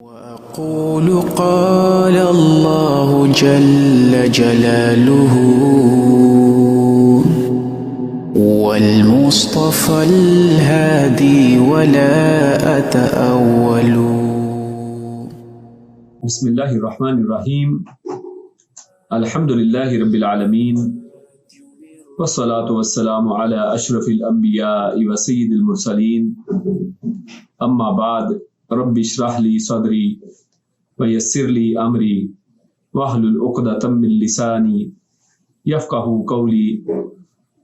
وأقول قال الله جل جلاله والمصطفى الهادي ولا أتأول. بسم اللہ الرحمن الرحیم. الحمد للہ رب العالمین والصلاة والسلام علی اشرف الانبیاء وسید المرسلین. اما بعد، رب اشرح لی صدری ویسر لی امری واحلل عقدۃ من لسانی یفقہوا قولی.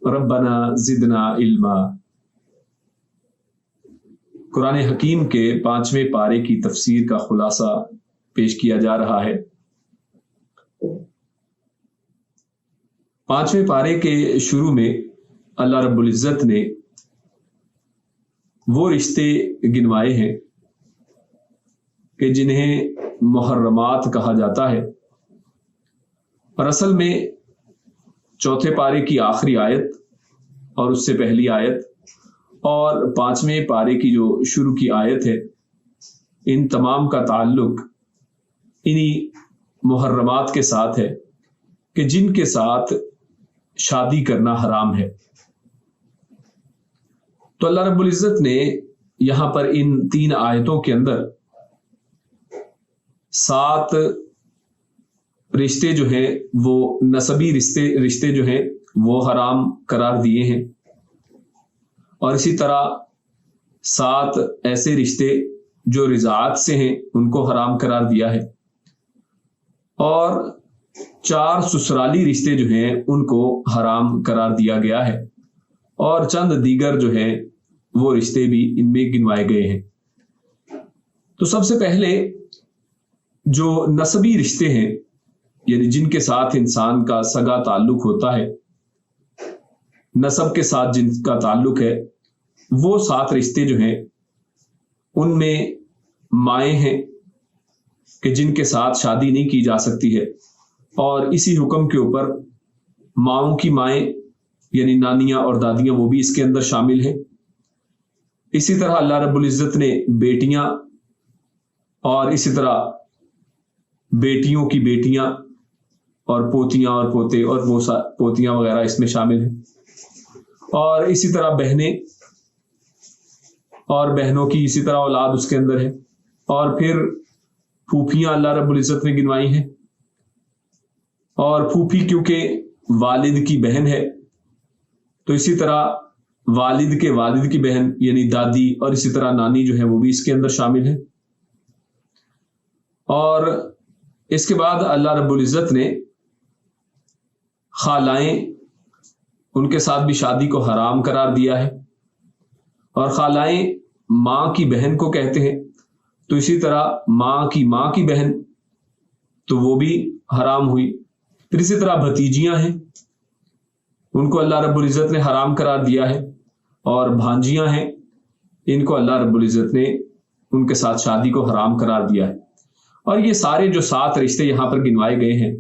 ربنا زدنا علما. قرآن حکیم کے 5ویں پارے کی تفسیر کا خلاصہ پیش کیا جا رہا ہے. 5ویں پارے کے شروع میں اللہ رب العزت نے وہ رشتے گنوائے ہیں کہ جنہیں محرمات کہا جاتا ہے، اور اصل میں چوتھے پارے کی آخری آیت اور اس سے پہلی آیت اور 5ویں پارے کی جو شروع کی آیت ہے، ان تمام کا تعلق انہی محرمات کے ساتھ ہے کہ جن کے ساتھ شادی کرنا حرام ہے. تو اللہ رب العزت نے یہاں پر ان 3 آیتوں کے اندر 7 رشتے جو ہیں وہ نسبی رشتے جو ہیں وہ حرام قرار دیے ہیں، اور اسی طرح 7 ایسے رشتے جو رضاعت سے ہیں ان کو حرام قرار دیا ہے، اور 4 سسرالی رشتے جو ہیں ان کو حرام قرار دیا گیا ہے، اور چند دیگر جو ہیں وہ رشتے بھی ان میں گنوائے گئے ہیں. تو سب سے پہلے جو نسبی رشتے ہیں، یعنی جن کے ساتھ انسان کا سگا تعلق ہوتا ہے، نسب کے ساتھ جن کا تعلق ہے، وہ 7 رشتے جو ہیں ان میں مائیں ہیں کہ جن کے ساتھ شادی نہیں کی جا سکتی ہے، اور اسی حکم کے اوپر ماؤں کی مائیں یعنی نانیاں اور دادیاں وہ بھی اس کے اندر شامل ہیں. اسی طرح اللہ رب العزت نے بیٹیاں اور اسی طرح بیٹیوں کی بیٹیاں اور پوتیاں اور پوتے اور وہ پوتیاں وغیرہ اس میں شامل ہیں، اور اسی طرح بہنیں اور بہنوں کی اسی طرح اولاد اس کے اندر ہے، اور پھر پھوپھیاں اللہ رب العزت نے گنوائی ہیں، اور پھوپھی کیونکہ والد کی بہن ہے تو اسی طرح والد کے والد کی بہن یعنی دادی اور اسی طرح نانی جو ہے وہ بھی اس کے اندر شامل ہے. اور اس کے بعد اللہ رب العزت نے خالائیں ان کے ساتھ بھی شادی کو حرام قرار دیا ہے، اور خالائیں ماں کی بہن کو کہتے ہیں، تو اسی طرح ماں کی بہن تو وہ بھی حرام ہوئی. پھر اسی طرح بھتیجیاں ہیں، ان کو اللہ رب العزت نے حرام قرار دیا ہے، اور بھانجیاں ہیں، ان کو اللہ رب العزت نے ان کے ساتھ شادی کو حرام قرار دیا ہے. اور یہ سارے جو 7 رشتے یہاں پر گنوائے گئے ہیں،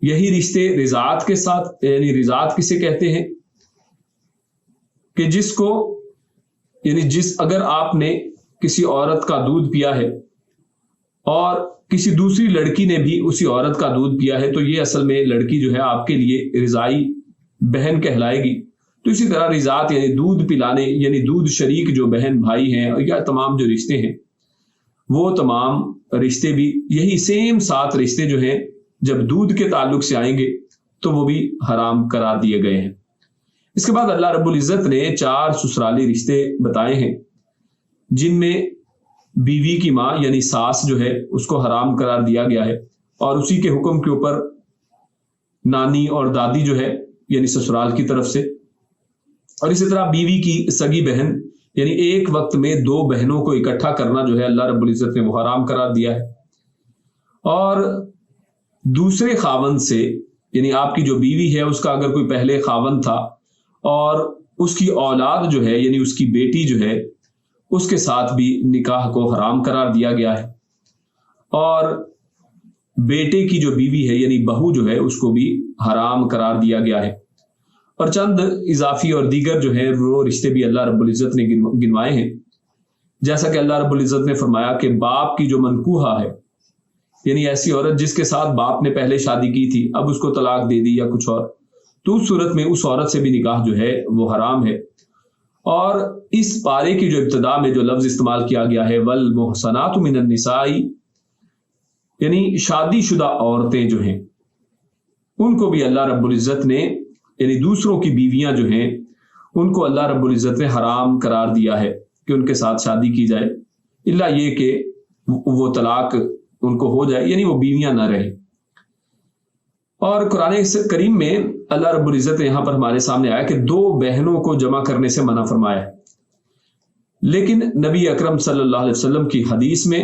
یہی رشتے رضاعت کے ساتھ، یعنی رضاعت کسے کہتے ہیں کہ جس کو یعنی اگر آپ نے کسی عورت کا دودھ پیا ہے اور کسی دوسری لڑکی نے بھی اسی عورت کا دودھ پیا ہے، تو یہ اصل میں لڑکی جو ہے آپ کے لیے رضائی بہن کہلائے گی. تو اسی طرح رضاعت یعنی دودھ پلانے یعنی دودھ شریک جو بہن بھائی ہیں یا تمام جو رشتے ہیں، وہ تمام رشتے بھی یہی سیم 7 رشتے جو ہیں جب دودھ کے تعلق سے آئیں گے تو وہ بھی حرام قرار دیے گئے ہیں. اس کے بعد اللہ رب العزت نے 4 سسرالی رشتے بتائے ہیں، جن میں بیوی کی ماں یعنی ساس جو ہے اس کو حرام قرار دیا گیا ہے، اور اسی کے حکم کے اوپر نانی اور دادی جو ہے یعنی سسرال کی طرف سے، اور اسی طرح بیوی کی سگی بہن یعنی ایک وقت میں 2 بہنوں کو اکٹھا کرنا جو ہے اللہ رب العزت نے وہ حرام قرار دیا ہے. اور دوسرے خاوند سے یعنی آپ کی جو بیوی ہے اس کا اگر کوئی پہلے خاوند تھا اور اس کی اولاد جو ہے یعنی اس کی بیٹی جو ہے اس کے ساتھ بھی نکاح کو حرام قرار دیا گیا ہے، اور بیٹے کی جو بیوی ہے یعنی بہو جو ہے اس کو بھی حرام قرار دیا گیا ہے. اور چند اضافی اور دیگر جو ہے وہ رشتے بھی اللہ رب العزت نے گنوائے ہیں جیسا کہ اللہ رب العزت نے فرمایا کہ باپ کی جو منکوحہ ہے، یعنی ایسی عورت جس کے ساتھ باپ نے پہلے شادی کی تھی، اب اس کو طلاق دے دی یا کچھ اور، تو اس صورت میں اس عورت سے بھی نکاح جو ہے وہ حرام ہے۔ اور اس پارے کی جو ابتدا میں جو لفظ استعمال کیا گیا ہے والمحصنات من النساء، یعنی شادی شدہ عورتیں جو ہیں ان کو بھی اللہ رب العزت نے، یعنی دوسروں کی بیویاں جو ہیں ان کو اللہ رب العزت نے حرام قرار دیا ہے کہ ان کے ساتھ شادی کی جائے، الا یہ کہ وہ طلاق ان کو ہو جائے، یعنی وہ بیویاں نہ رہے۔ اور قرآن کریم میں اللہ رب العزت نے یہاں پر ہمارے سامنے آیا کہ 2 بہنوں کو جمع کرنے سے منع فرمایا ہے، لیکن نبی اکرم صلی اللہ علیہ وسلم کی حدیث میں،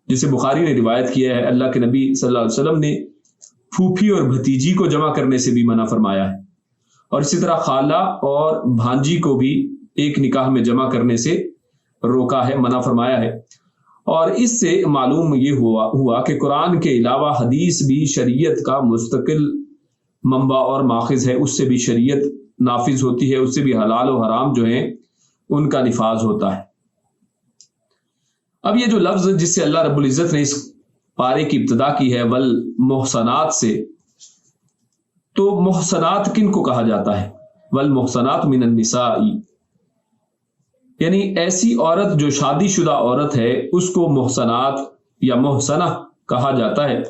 جسے بخاری نے روایت کیا ہے، اللہ کے نبی صلی اللہ علیہ وسلم نے پھوپھی اور بھتیجی کو جمع کرنے سے بھی منع فرمایا ہے، اور اسی طرح خالہ اور بھانجی کو بھی ایک نکاح میں جمع کرنے سے روکا ہے، منع فرمایا ہے۔ اور اس سے معلوم یہ ہوا کہ قرآن کے علاوہ حدیث بھی شریعت کا مستقل منبع اور ماخذ ہے، اس سے بھی شریعت نافذ ہوتی ہے، اس سے بھی حلال و حرام جو ہیں ان کا نفاذ ہوتا ہے۔ اب یہ جو لفظ جس سے اللہ رب العزت نے اس پارے کی ابتدا کی ہے والمحصنات سے، تو محصنات کن کو کہا جاتا ہے؟ والمحصنات من النساء، یعنی ایسی عورت جو شادی شدہ عورت ہے اس کو محصنات یا محصنہ کہا جاتا ہے۔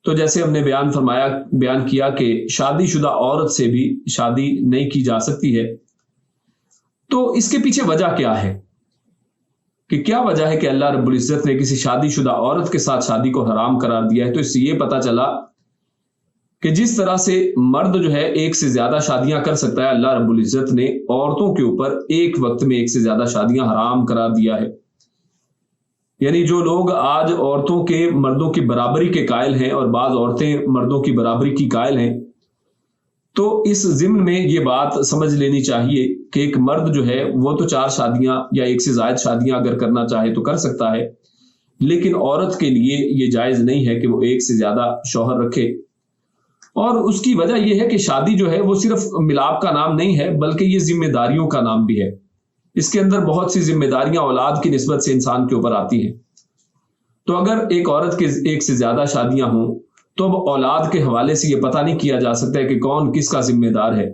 تو جیسے ہم نے بیان کیا کہ شادی شدہ عورت سے بھی شادی نہیں کی جا سکتی ہے، تو اس کے پیچھے وجہ کیا ہے؟ کہ کیا وجہ ہے کہ اللہ رب العزت نے کسی شادی شدہ عورت کے ساتھ شادی کو حرام قرار دیا ہے؟ تو اس سے یہ پتہ چلا کہ جس طرح سے مرد جو ہے ایک سے زیادہ شادیاں کر سکتا ہے، اللہ رب العزت نے عورتوں کے اوپر ایک وقت میں ایک سے زیادہ شادیاں حرام قرار دیا ہے۔ یعنی جو لوگ آج عورتوں کے مردوں کی برابری کے قائل ہیں اور بعض عورتیں مردوں کی برابری کی قائل ہیں، تو اس ضمن میں یہ بات سمجھ لینی چاہیے کہ ایک مرد جو ہے وہ تو 4 شادیاں یا ایک سے زائد شادیاں اگر کرنا چاہے تو کر سکتا ہے، لیکن عورت کے لیے یہ جائز نہیں ہے کہ وہ ایک سے زیادہ شوہر رکھے۔ اور اس کی وجہ یہ ہے کہ شادی جو ہے وہ صرف ملاپ کا نام نہیں ہے، بلکہ یہ ذمہ داریوں کا نام بھی ہے۔ اس کے اندر بہت سی ذمہ داریاں اولاد کی نسبت سے انسان کے اوپر آتی ہیں۔ تو اگر ایک عورت کے ایک سے زیادہ شادیاں ہوں تو اب اولاد کے حوالے سے یہ پتہ نہیں کیا جا سکتا ہے کہ کون کس کا ذمہ دار ہے،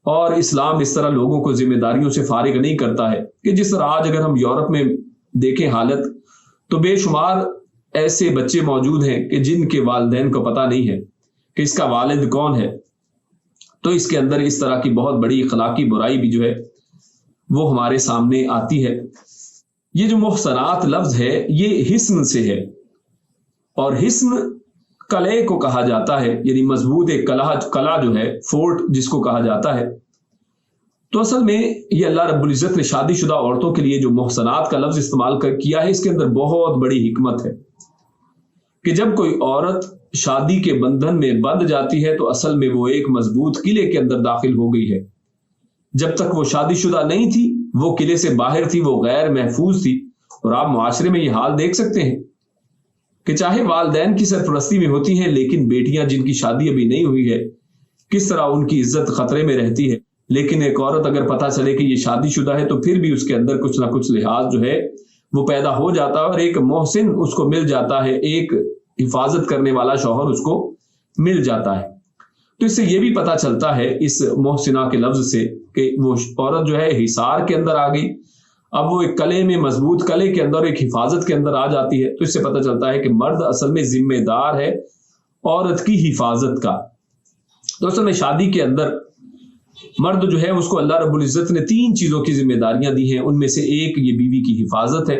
اور اسلام اس طرح لوگوں کو ذمہ داریوں سے فارغ نہیں کرتا ہے کہ جس طرح آج اگر ہم یورپ میں دیکھیں حالت، تو بے شمار ایسے بچے موجود ہیں کہ جن کے والدین کو پتہ نہیں ہے کہ اس کا والد کون ہے۔ تو اس کے اندر اس طرح کی بہت بڑی اخلاقی برائی بھی جو ہے وہ ہمارے سامنے آتی ہے۔ یہ جو محصنات لفظ ہے یہ حسن سے ہے، اور حسن قلعے کو کہا جاتا ہے، یعنی مضبوط ایک قلعہ جو ہے، فورٹ جس کو کہا جاتا ہے۔ تو اصل میں یہ اللہ رب العزت نے شادی شدہ عورتوں کے لیے جو محصنات کا لفظ استعمال کیا ہے، اس کے اندر بہت بڑی حکمت ہے کہ جب کوئی عورت شادی کے بندھن میں بندھ جاتی ہے تو اصل میں وہ ایک مضبوط قلعے کے اندر داخل ہو گئی ہے۔ جب تک وہ شادی شدہ نہیں تھی وہ قلعے سے باہر تھی، وہ غیر محفوظ تھی۔ اور آپ معاشرے میں یہ حال دیکھ سکتے ہیں کہ چاہے والدین کی سرپرستی میں ہوتی ہیں، لیکن بیٹیاں جن کی شادی ابھی نہیں ہوئی ہے کس طرح ان کی عزت خطرے میں رہتی ہے۔ لیکن ایک عورت اگر پتہ چلے کہ یہ شادی شدہ ہے تو پھر بھی اس کے اندر کچھ نہ کچھ لحاظ جو ہے وہ پیدا ہو جاتا ہے، اور ایک محسن اس کو مل جاتا ہے، ایک حفاظت کرنے والا شوہر اس کو مل جاتا ہے۔ تو اس سے یہ بھی پتہ چلتا ہے اس محسنہ کے لفظ سے کہ وہ عورت جو ہے حصار کے اندر آ گئی، اب وہ ایک قلعے میں، مضبوط قلعے کے اندر، ایک حفاظت کے اندر آ جاتی ہے۔ تو اس سے پتہ چلتا ہے کہ مرد اصل میں ذمہ دار ہے عورت کی حفاظت کا۔ تو اصل میں شادی کے اندر مرد جو ہے اس کو اللہ رب العزت نے 3 چیزوں کی ذمہ داریاں دی ہیں، ان میں سے ایک یہ بیوی کی حفاظت ہے،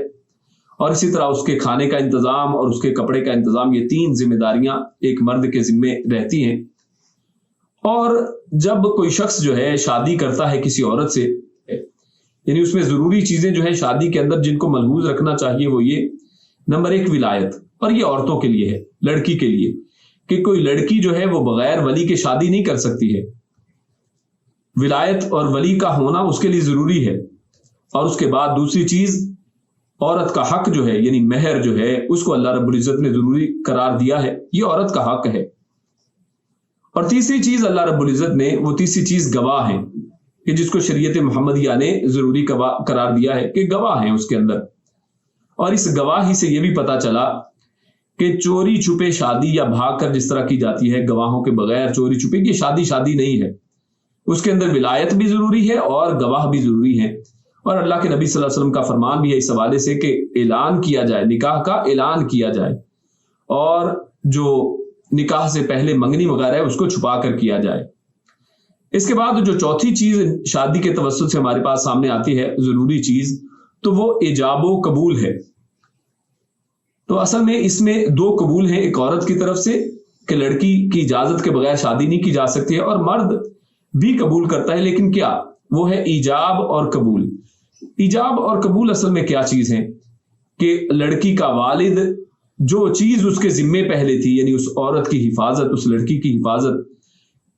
اور اسی طرح اس کے کھانے کا انتظام اور اس کے کپڑے کا انتظام، یہ 3 ذمہ داریاں ایک مرد کے ذمے رہتی ہیں۔ اور جب کوئی شخص جو ہے شادی کرتا ہے کسی عورت سے، یعنی اس میں ضروری چیزیں جو ہیں شادی کے اندر جن کو ملحوظ رکھنا چاہیے وہ یہ، نمبر 1 ولایت، اور یہ عورتوں کے لیے ہے، لڑکی کے لیے، کہ کوئی لڑکی جو ہے وہ بغیر ولی کے شادی نہیں کر سکتی ہے۔ ولایت اور ولی کا ہونا اس کے لیے ضروری ہے۔ اور اس کے بعد دوسری چیز، عورت کا حق جو ہے، یعنی مہر جو ہے، اس کو اللہ رب العزت نے ضروری قرار دیا ہے، یہ عورت کا حق ہے۔ اور تیسری چیز اللہ رب العزت نے، وہ تیسری چیز گواہ ہے، کہ جس کو شریعت محمدیہ نے ضروری قرار دیا ہے کہ گواہ ہیں اس کے اندر. اور اس گواہی سے یہ بھی پتا چلا کہ چوری چھپے شادی یا بھاگ کر جس طرح کی جاتی ہے گواہوں کے بغیر چوری چھپے کی شادی نہیں ہے. اس کے اندر ولایت بھی ضروری ہے اور گواہ بھی ضروری ہے. اور اللہ کے نبی صلی اللہ علیہ وسلم کا فرمان بھی ہے اس حوالے سے کہ اعلان کیا جائے, نکاح کا اعلان کیا جائے, اور جو نکاح سے پہلے منگنی وغیرہ ہے اس کو چھپا کر کیا جائے. اس کے بعد جو چوتھی چیز شادی کے توسط سے ہمارے پاس سامنے آتی ہے ضروری چیز, تو وہ ایجاب و قبول ہے. تو اصل میں اس میں دو قبول ہیں, ایک عورت کی طرف سے کہ لڑکی کی اجازت کے بغیر شادی نہیں کی جا سکتی ہے, اور مرد بھی قبول کرتا ہے, لیکن کیا وہ ہے ایجاب اور قبول. ایجاب اور قبول اصل میں کیا چیز ہے کہ لڑکی کا والد جو چیز اس کے ذمے پہلے تھی, یعنی اس عورت کی حفاظت, اس لڑکی کی حفاظت,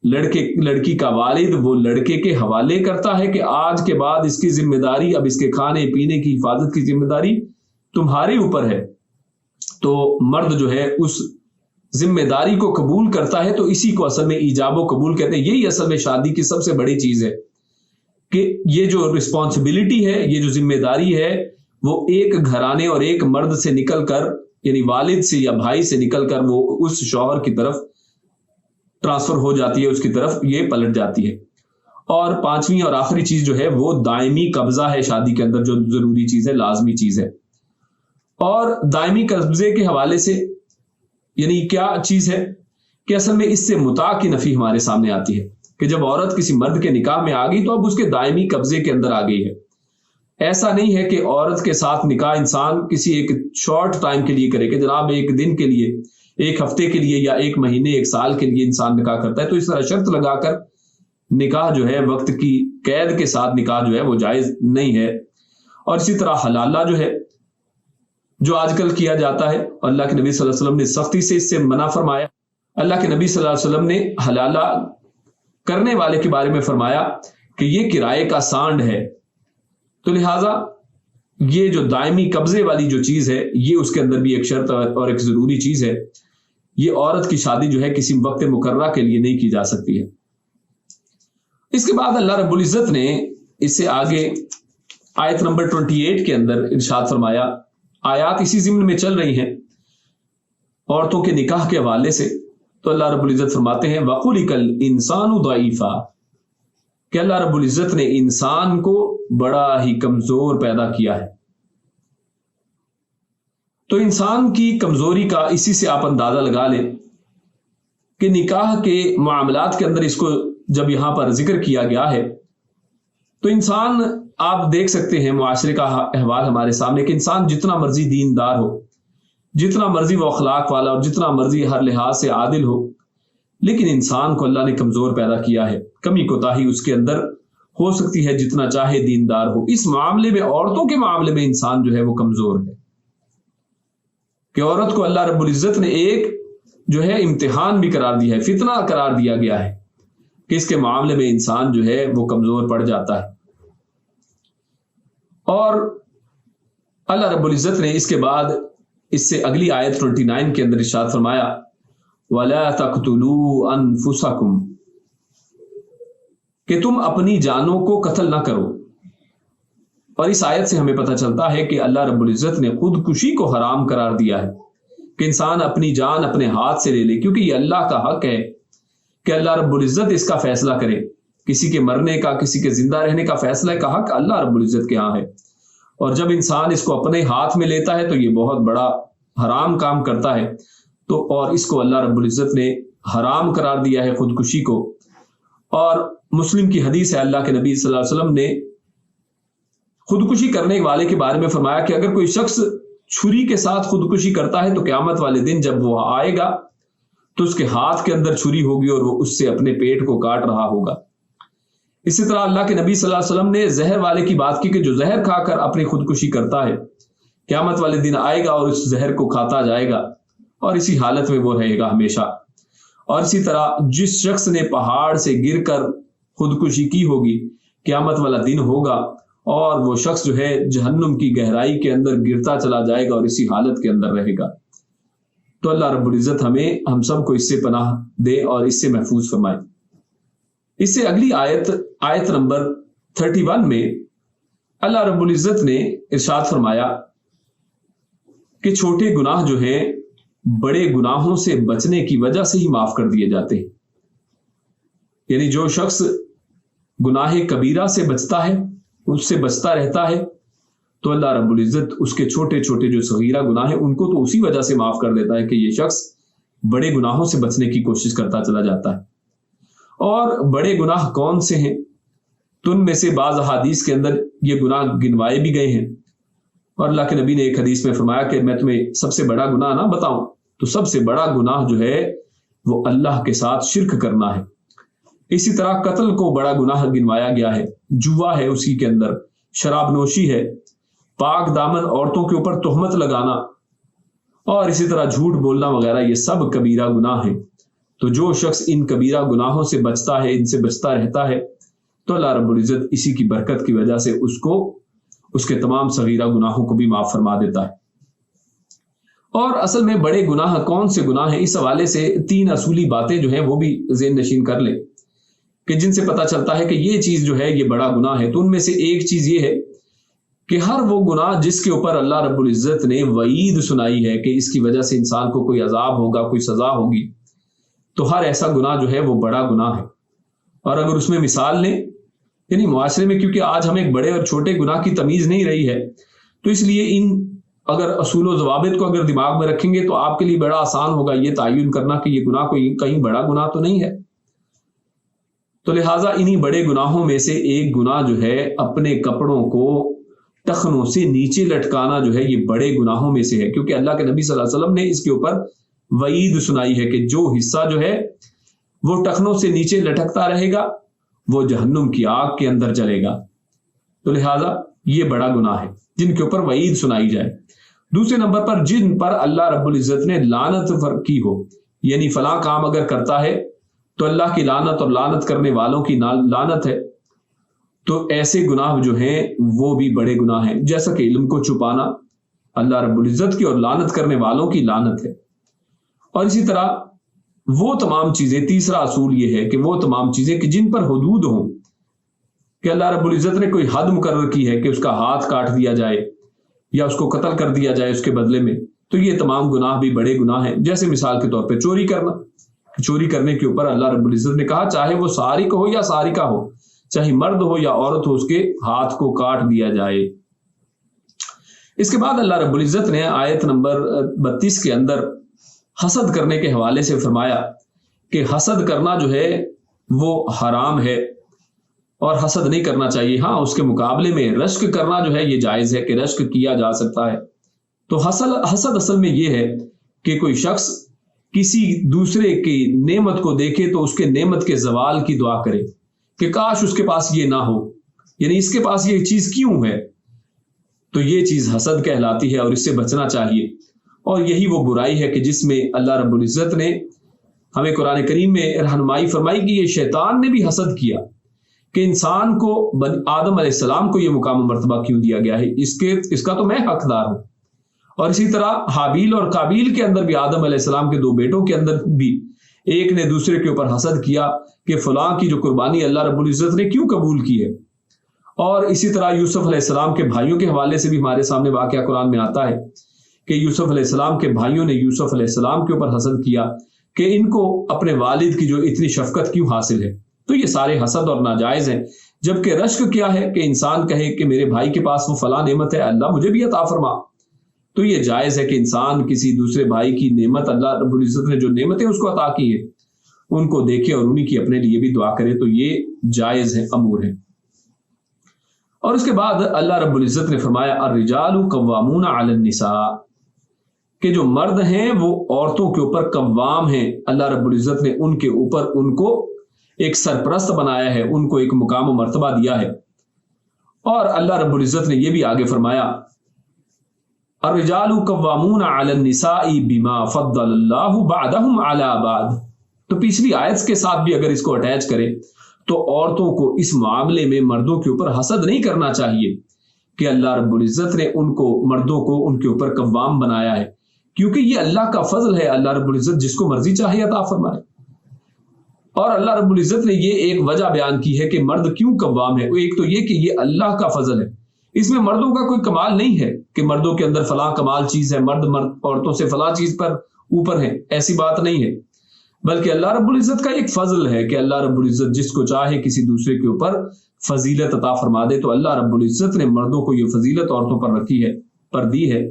لڑکی کا والد وہ لڑکے کے حوالے کرتا ہے کہ آج کے بعد اس کی ذمہ داری, اب اس کے کھانے پینے کی حفاظت کی ذمہ داری تمہارے اوپر ہے. تو مرد جو ہے اس ذمہ داری کو قبول کرتا ہے, تو اسی کو اصل میں ایجاب و قبول کہتے ہیں. یہی اصل میں شادی کی سب سے بڑی چیز ہے کہ یہ جو رسپانسبلٹی ہے, یہ جو ذمہ داری ہے, وہ ایک گھرانے اور ایک مرد سے نکل کر, یعنی والد سے یا بھائی سے نکل کر وہ اس شوہر کی طرف ٹرانسفر ہو جاتی ہے, اس کی طرف یہ پلٹ جاتی ہے. اور پانچویں اور آخری چیز جو ہے وہ دائمی قبضہ ہے شادی کے اندر, جو ضروری چیز ہے, لازمی چیز ہے. اور دائمی قبضے کے حوالے سے یعنی کیا چیز ہے کہ اصل میں اس سے متاع کی نفی ہمارے سامنے آتی ہے کہ جب عورت کسی مرد کے نکاح میں آ گئی تو اب اس کے دائمی قبضے کے اندر آ گئی ہے. ایسا نہیں ہے کہ عورت کے ساتھ نکاح انسان کسی ایک شارٹ ٹائم کے لیے کرے کہ جناب ایک دن کے لیے, ایک ہفتے کے لیے, یا ایک مہینے, ایک سال کے لیے انسان نکاح کرتا ہے. تو اس طرح شرط لگا کر نکاح جو ہے, وقت کی قید کے ساتھ نکاح جو ہے وہ جائز نہیں ہے. اور اسی طرح حلالہ جو ہے, جو آج کل کیا جاتا ہے, اللہ کے نبی صلی اللہ علیہ وسلم نے سختی سے اس سے منع فرمایا. اللہ کے نبی صلی اللہ علیہ وسلم نے حلالہ کرنے والے کے بارے میں فرمایا کہ یہ کرائے کا سانڈ ہے. تو لہٰذا یہ جو دائمی قبضے والی جو چیز ہے, یہ اس کے اندر بھی ایک شرط اور ایک ضروری چیز ہے. یہ عورت کی شادی جو ہے کسی وقت مقررہ کے لیے نہیں کی جا سکتی ہے. اس کے بعد اللہ رب العزت نے اس سے آگے آیت نمبر 28 کے اندر ارشاد فرمایا, آیات اسی ضمن میں چل رہی ہیں عورتوں کے نکاح کے حوالے سے. تو اللہ رب العزت فرماتے ہیں وَخُلِقَ الْإِنسَانُ ضَعِيفًا, کہ اللہ رب العزت نے انسان کو بڑا ہی کمزور پیدا کیا ہے. تو انسان کی کمزوری کا اسی سے آپ اندازہ لگا لیں کہ نکاح کے معاملات کے اندر اس کو جب یہاں پر ذکر کیا گیا ہے تو انسان, آپ دیکھ سکتے ہیں معاشرے کا احوال ہمارے سامنے کہ انسان جتنا مرضی دیندار ہو, جتنا مرضی وہ اخلاق والا اور جتنا مرضی ہر لحاظ سے عادل ہو, لیکن انسان کو اللہ نے کمزور پیدا کیا ہے. کمی کوتاہی اس کے اندر ہو سکتی ہے جتنا چاہے دیندار ہو. اس معاملے میں, عورتوں کے معاملے میں انسان جو ہے وہ کمزور ہے کہ عورت کو اللہ رب العزت نے ایک جو ہے امتحان بھی قرار دیا ہے, فتنہ قرار دیا گیا ہے کہ اس کے معاملے میں انسان جو ہے وہ کمزور پڑ جاتا ہے. اور اللہ رب العزت نے اس کے بعد اس سے اگلی آیت 29 کے اندر ارشاد فرمایا وَلَا تَقْتُلُوا أَنفُسَكُمْ, کہ تم اپنی جانوں کو قتل نہ کرو. اور اس آیت سے ہمیں پتہ چلتا ہے کہ اللہ رب العزت نے خودکشی کو حرام قرار دیا ہے کہ انسان اپنی جان اپنے ہاتھ سے لے لے, کیونکہ یہ اللہ کا حق ہے کہ اللہ رب العزت اس کا فیصلہ کرے. کسی کے مرنے کا, کسی کے زندہ رہنے کا فیصلہ کا حق اللہ رب العزت کے ہاں ہے. اور جب انسان اس کو اپنے ہاتھ میں لیتا ہے تو یہ بہت بڑا حرام کام کرتا ہے. تو اور اس کو اللہ رب العزت نے حرام قرار دیا ہے خودکشی کو. اور مسلم کی حدیث ہے, اللہ کے نبی صلی اللہ علیہ وسلم نے خودکشی کرنے والے کے بارے میں فرمایا کہ اگر کوئی شخص چھری کے ساتھ خودکشی کرتا ہے تو قیامت والے دن جب وہ آئے گا تو اس کے ہاتھ کے اندر چھری ہوگی اور وہ اس سے اپنے پیٹ کو کاٹ رہا ہوگا. اسی طرح اللہ کے نبی صلی اللہ علیہ وسلم نے زہر والے کی بات کی کہ جو زہر کھا کر اپنی خودکشی کرتا ہے قیامت والے دن آئے گا اور اس زہر کو کھاتا جائے گا اور اسی حالت میں وہ رہے گا ہمیشہ. اور اسی طرح جس شخص نے پہاڑ سے گر کر خودکشی کی ہوگی قیامت والا دن ہوگا اور وہ شخص جو ہے جہنم کی گہرائی کے اندر گرتا چلا جائے گا اور اسی حالت کے اندر رہے گا. تو اللہ رب العزت ہم سب کو اس سے پناہ دے اور اس سے محفوظ فرمائے. اس سے اگلی آیت نمبر 31 میں اللہ رب العزت نے ارشاد فرمایا کہ چھوٹے گناہ جو ہیں بڑے گناہوں سے بچنے کی وجہ سے ہی معاف کر دیے جاتے ہیں. یعنی جو شخص گناہ کبیرہ سے بچتا ہے، اس سے بچتا رہتا ہے، تو اللہ رب العزت اس کے چھوٹے چھوٹے جو صغیرہ گناہ ہیں ان کو تو اسی وجہ سے معاف کر دیتا ہے کہ یہ شخص بڑے گناہوں سے بچنے کی کوشش کرتا چلا جاتا ہے. اور بڑے گناہ کون سے ہیں؟ تو ان میں سے بعض احادیث کے اندر یہ گناہ گنوائے بھی گئے ہیں. اور اللہ کے نبی نے ایک حدیث میں فرمایا کہ میں تمہیں سب سے بڑا گناہ نہ بتاؤں، تو سب سے بڑا گناہ جو ہے وہ اللہ کے ساتھ شرک کرنا ہے. اسی طرح قتل کو بڑا گناہ گنوایا گیا ہے، جوا ہے اسی کے اندر، شراب نوشی ہے، پاک دامن عورتوں کے اوپر تہمت لگانا، اور اسی طرح جھوٹ بولنا وغیرہ، یہ سب کبیرہ گناہ ہیں. تو جو شخص ان کبیرہ گناہوں سے بچتا ہے، ان سے بچتا رہتا ہے، تو اللہ رب العزت اسی کی برکت کی وجہ سے اس کو اس کے تمام صغیرہ گناہوں کو بھی معاف فرما دیتا ہے. اور اصل میں بڑے گناہ کون سے گناہ ہیں، اس حوالے سے 3 اصولی باتیں جو ہیں وہ بھی ذہن نشین کر لیں کہ جن سے پتہ چلتا ہے کہ یہ چیز جو ہے یہ بڑا گناہ ہے. تو ان میں سے ایک چیز یہ ہے کہ ہر وہ گناہ جس کے اوپر اللہ رب العزت نے وعید سنائی ہے کہ اس کی وجہ سے انسان کو کوئی عذاب ہوگا، کوئی سزا ہوگی، تو ہر ایسا گناہ جو ہے وہ بڑا گناہ ہے. اور اگر اس میں مثال لیں، یعنی معاشرے میں کیونکہ آج ہم ایک بڑے اور چھوٹے گناہ کی تمیز نہیں رہی ہے، تو اس لیے ان اگر اصول و ضوابط کو اگر دماغ میں رکھیں گے تو آپ کے لیے بڑا آسان ہوگا یہ تعین کرنا کہ یہ گناہ کوئی کہیں بڑا گناہ تو نہیں ہے. تو لہٰذا انہی بڑے گناہوں میں سے ایک گناہ جو ہے اپنے کپڑوں کو ٹخنوں سے نیچے لٹکانا جو ہے یہ بڑے گناہوں میں سے ہے، کیونکہ اللہ کے نبی صلی اللہ علیہ وسلم نے اس کے اوپر وعید سنائی ہے کہ جو حصہ جو ہے وہ ٹخنوں سے نیچے لٹکتا رہے گا وہ جہنم کی آگ کے اندر جلے گا. تو لہٰذا یہ بڑا گناہ ہے جن کے اوپر وعید سنائی جائے. دوسرے نمبر پر جن پر اللہ رب العزت نے لعنت کی ہو، یعنی فلاں کام اگر کرتا ہے تو اللہ کی لعنت اور لعنت کرنے والوں کی لعنت ہے، تو ایسے گناہ جو ہیں وہ بھی بڑے گناہ ہیں. جیسا کہ علم کو چھپانا اللہ رب العزت کی اور لعنت کرنے والوں کی لعنت ہے. اور اسی طرح وہ تمام چیزیں، تیسرا اصول یہ ہے کہ وہ تمام چیزیں کہ جن پر حدود ہوں، کہ اللہ رب العزت نے کوئی حد مقرر کی ہے کہ اس کا ہاتھ کاٹ دیا جائے یا اس کو قتل کر دیا جائے اس کے بدلے میں، تو یہ تمام گناہ بھی بڑے گناہ ہیں. جیسے مثال کے طور پہ چوری کرنا، چوری کرنے کے اوپر اللہ رب العزت نے کہا چاہے وہ سارق ہو یا سارقہ ہو، چاہے مرد ہو یا عورت ہو، اس کے ہاتھ کو کاٹ دیا جائے. اس کے بعد اللہ رب العزت نے آیت نمبر 32 کے اندر حسد کرنے کے حوالے سے فرمایا کہ حسد کرنا جو ہے وہ حرام ہے اور حسد نہیں کرنا چاہیے. ہاں اس کے مقابلے میں رشک کرنا جو ہے یہ جائز ہے کہ رشک کیا جا سکتا ہے. تو حسد اصل میں یہ ہے کہ کوئی شخص کسی دوسرے کی نعمت کو دیکھے تو اس کے نعمت کے زوال کی دعا کرے کہ کاش اس کے پاس یہ نہ ہو، یعنی اس کے پاس یہ چیز کیوں ہے. تو یہ چیز حسد کہلاتی ہے اور اس سے بچنا چاہیے. اور یہی وہ برائی ہے کہ جس میں اللہ رب العزت نے ہمیں قرآن کریم میں رہنمائی فرمائی کہ یہ شیطان نے بھی حسد کیا کہ انسان کو آدم علیہ السلام کو یہ مقام و مرتبہ کیوں دیا گیا ہے، اس کا تو میں حقدار ہوں. اور اسی طرح حابیل اور قابیل کے اندر بھی آدم علیہ السلام کے 2 بیٹوں کے اندر بھی ایک نے دوسرے کے اوپر حسد کیا کہ فلاں کی جو قربانی اللہ رب العزت نے کیوں قبول کی ہے. اور اسی طرح یوسف علیہ السلام کے بھائیوں کے حوالے سے بھی ہمارے سامنے واقعہ قرآن میں آتا ہے کہ یوسف علیہ السلام کے بھائیوں نے یوسف علیہ السلام کے اوپر حسد کیا کہ ان کو اپنے والد کی جو اتنی شفقت کیوں حاصل ہے. تو یہ سارے حسد اور ناجائز ہیں. جبکہ رشک کیا ہے کہ انسان کہے کہ میرے بھائی کے پاس وہ فلاں نعمت ہے، اللہ مجھے بھی عطا فرما. تو یہ جائز ہے کہ انسان کسی دوسرے بھائی کی نعمت، اللہ رب العزت نے جو نعمتیں اس کو عطا کی ہیں، ان کو دیکھے اور انہی کی اپنے لیے بھی دعا کرے. تو یہ جائز ہے، امور ہے. اور اس کے بعد اللہ رب العزت نے فرمایا الرجال قوامون علی النساء، کہ جو مرد ہیں وہ عورتوں کے اوپر قوام ہیں. اللہ رب العزت نے ان کے اوپر ان کو ایک سرپرست بنایا ہے، ان کو ایک مقام و مرتبہ دیا ہے. اور اللہ رب العزت نے یہ بھی آگے فرمایا الرجال قوامون علی النساء بما فضل اللہ بعضهم علی بعض. تو پچھلی آیت کے ساتھ بھی اگر اس کو اٹیچ کرے تو عورتوں کو اس معاملے میں مردوں کے اوپر حسد نہیں کرنا چاہیے کہ اللہ رب العزت نے ان کو، مردوں کو ان کے اوپر قوام بنایا ہے، کیونکہ یہ اللہ کا فضل ہے. اللہ رب العزت جس کو مرضی چاہے عطا فرمائے. اور اللہ رب العزت نے یہ ایک وجہ بیان کی ہے کہ مرد کیوں قوام ہے. ایک تو یہ کہ یہ اللہ کا فضل ہے, اس میں مردوں کا کوئی کمال نہیں ہے کہ مردوں کے اندر فلاں کمال چیز ہے, مرد عورتوں سے فلاں چیز پر اوپر ہے, ایسی بات نہیں ہے. بلکہ اللہ رب العزت کا ایک فضل ہے کہ اللہ رب العزت جس کو چاہے کسی دوسرے کے اوپر فضیلت عطا فرما دے. تو اللہ رب العزت نے مردوں کو یہ فضیلت عورتوں پر رکھی ہے, پر دی ہے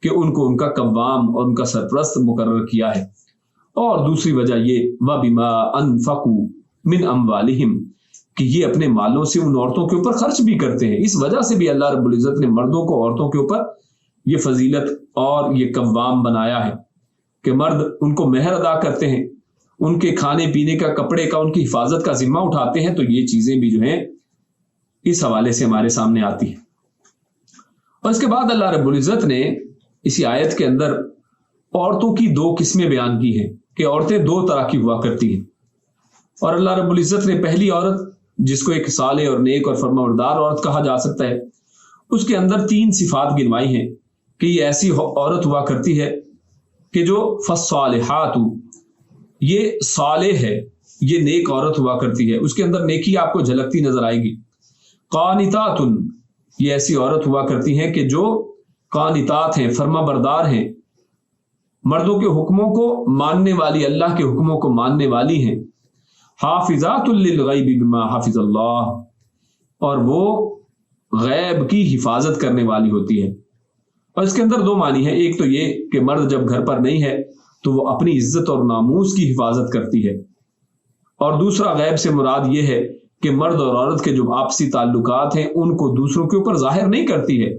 کہ ان کو ان کا قوام اور ان کا سرپرست مقرر کیا ہے. اور دوسری وجہ یہ وَبِمَا أَنفَقُوا مِنْ أَمْوَالِهِمْ کہ یہ اپنے مالوں سے ان عورتوں کے اوپر خرچ بھی کرتے ہیں. اس وجہ سے بھی اللہ رب العزت نے مردوں کو عورتوں کے اوپر یہ فضیلت اور یہ قوام بنایا ہے کہ مرد ان کو مہر ادا کرتے ہیں, ان کے کھانے پینے کا, کپڑے کا, ان کی حفاظت کا ذمہ اٹھاتے ہیں. تو یہ چیزیں بھی جو ہیں اس حوالے سے ہمارے سامنے آتی ہیں. اور اس کے بعد اللہ رب العزت نے اسی آیت کے اندر عورتوں کی دو قسمیں بیان کی ہیں کہ عورتیں دو طرح کی ہوا کرتی ہیں. اور اللہ رب العزت نے پہلی عورت جس کو ایک صالح اور نیک اور فرمانبردار عورت کہا جا سکتا ہے, اس کے اندر 3 صفات گنوائی ہیں کہ یہ ایسی عورت ہوا کرتی ہے کہ جو فالصالحات, یہ صالح ہے, یہ نیک عورت ہوا کرتی ہے, اس کے اندر نیکی آپ کو جھلکتی نظر آئے گی. قانتات, یہ ایسی عورت ہوا کرتی ہیں کہ جو قانتات ہیں, فرما بردار ہیں, مردوں کے حکموں کو ماننے والی, اللہ کے حکموں کو ماننے والی ہیں. حافظات للغیب بما حافظ اللہ, اور وہ غیب کی حفاظت کرنے والی ہوتی ہے. اور اس کے اندر 2 معنی ہیں. ایک تو یہ کہ مرد جب گھر پر نہیں ہے تو وہ اپنی عزت اور ناموس کی حفاظت کرتی ہے. اور دوسرا غیب سے مراد یہ ہے کہ مرد اور عورت کے جو آپسی تعلقات ہیں ان کو دوسروں کے اوپر ظاہر نہیں کرتی ہے.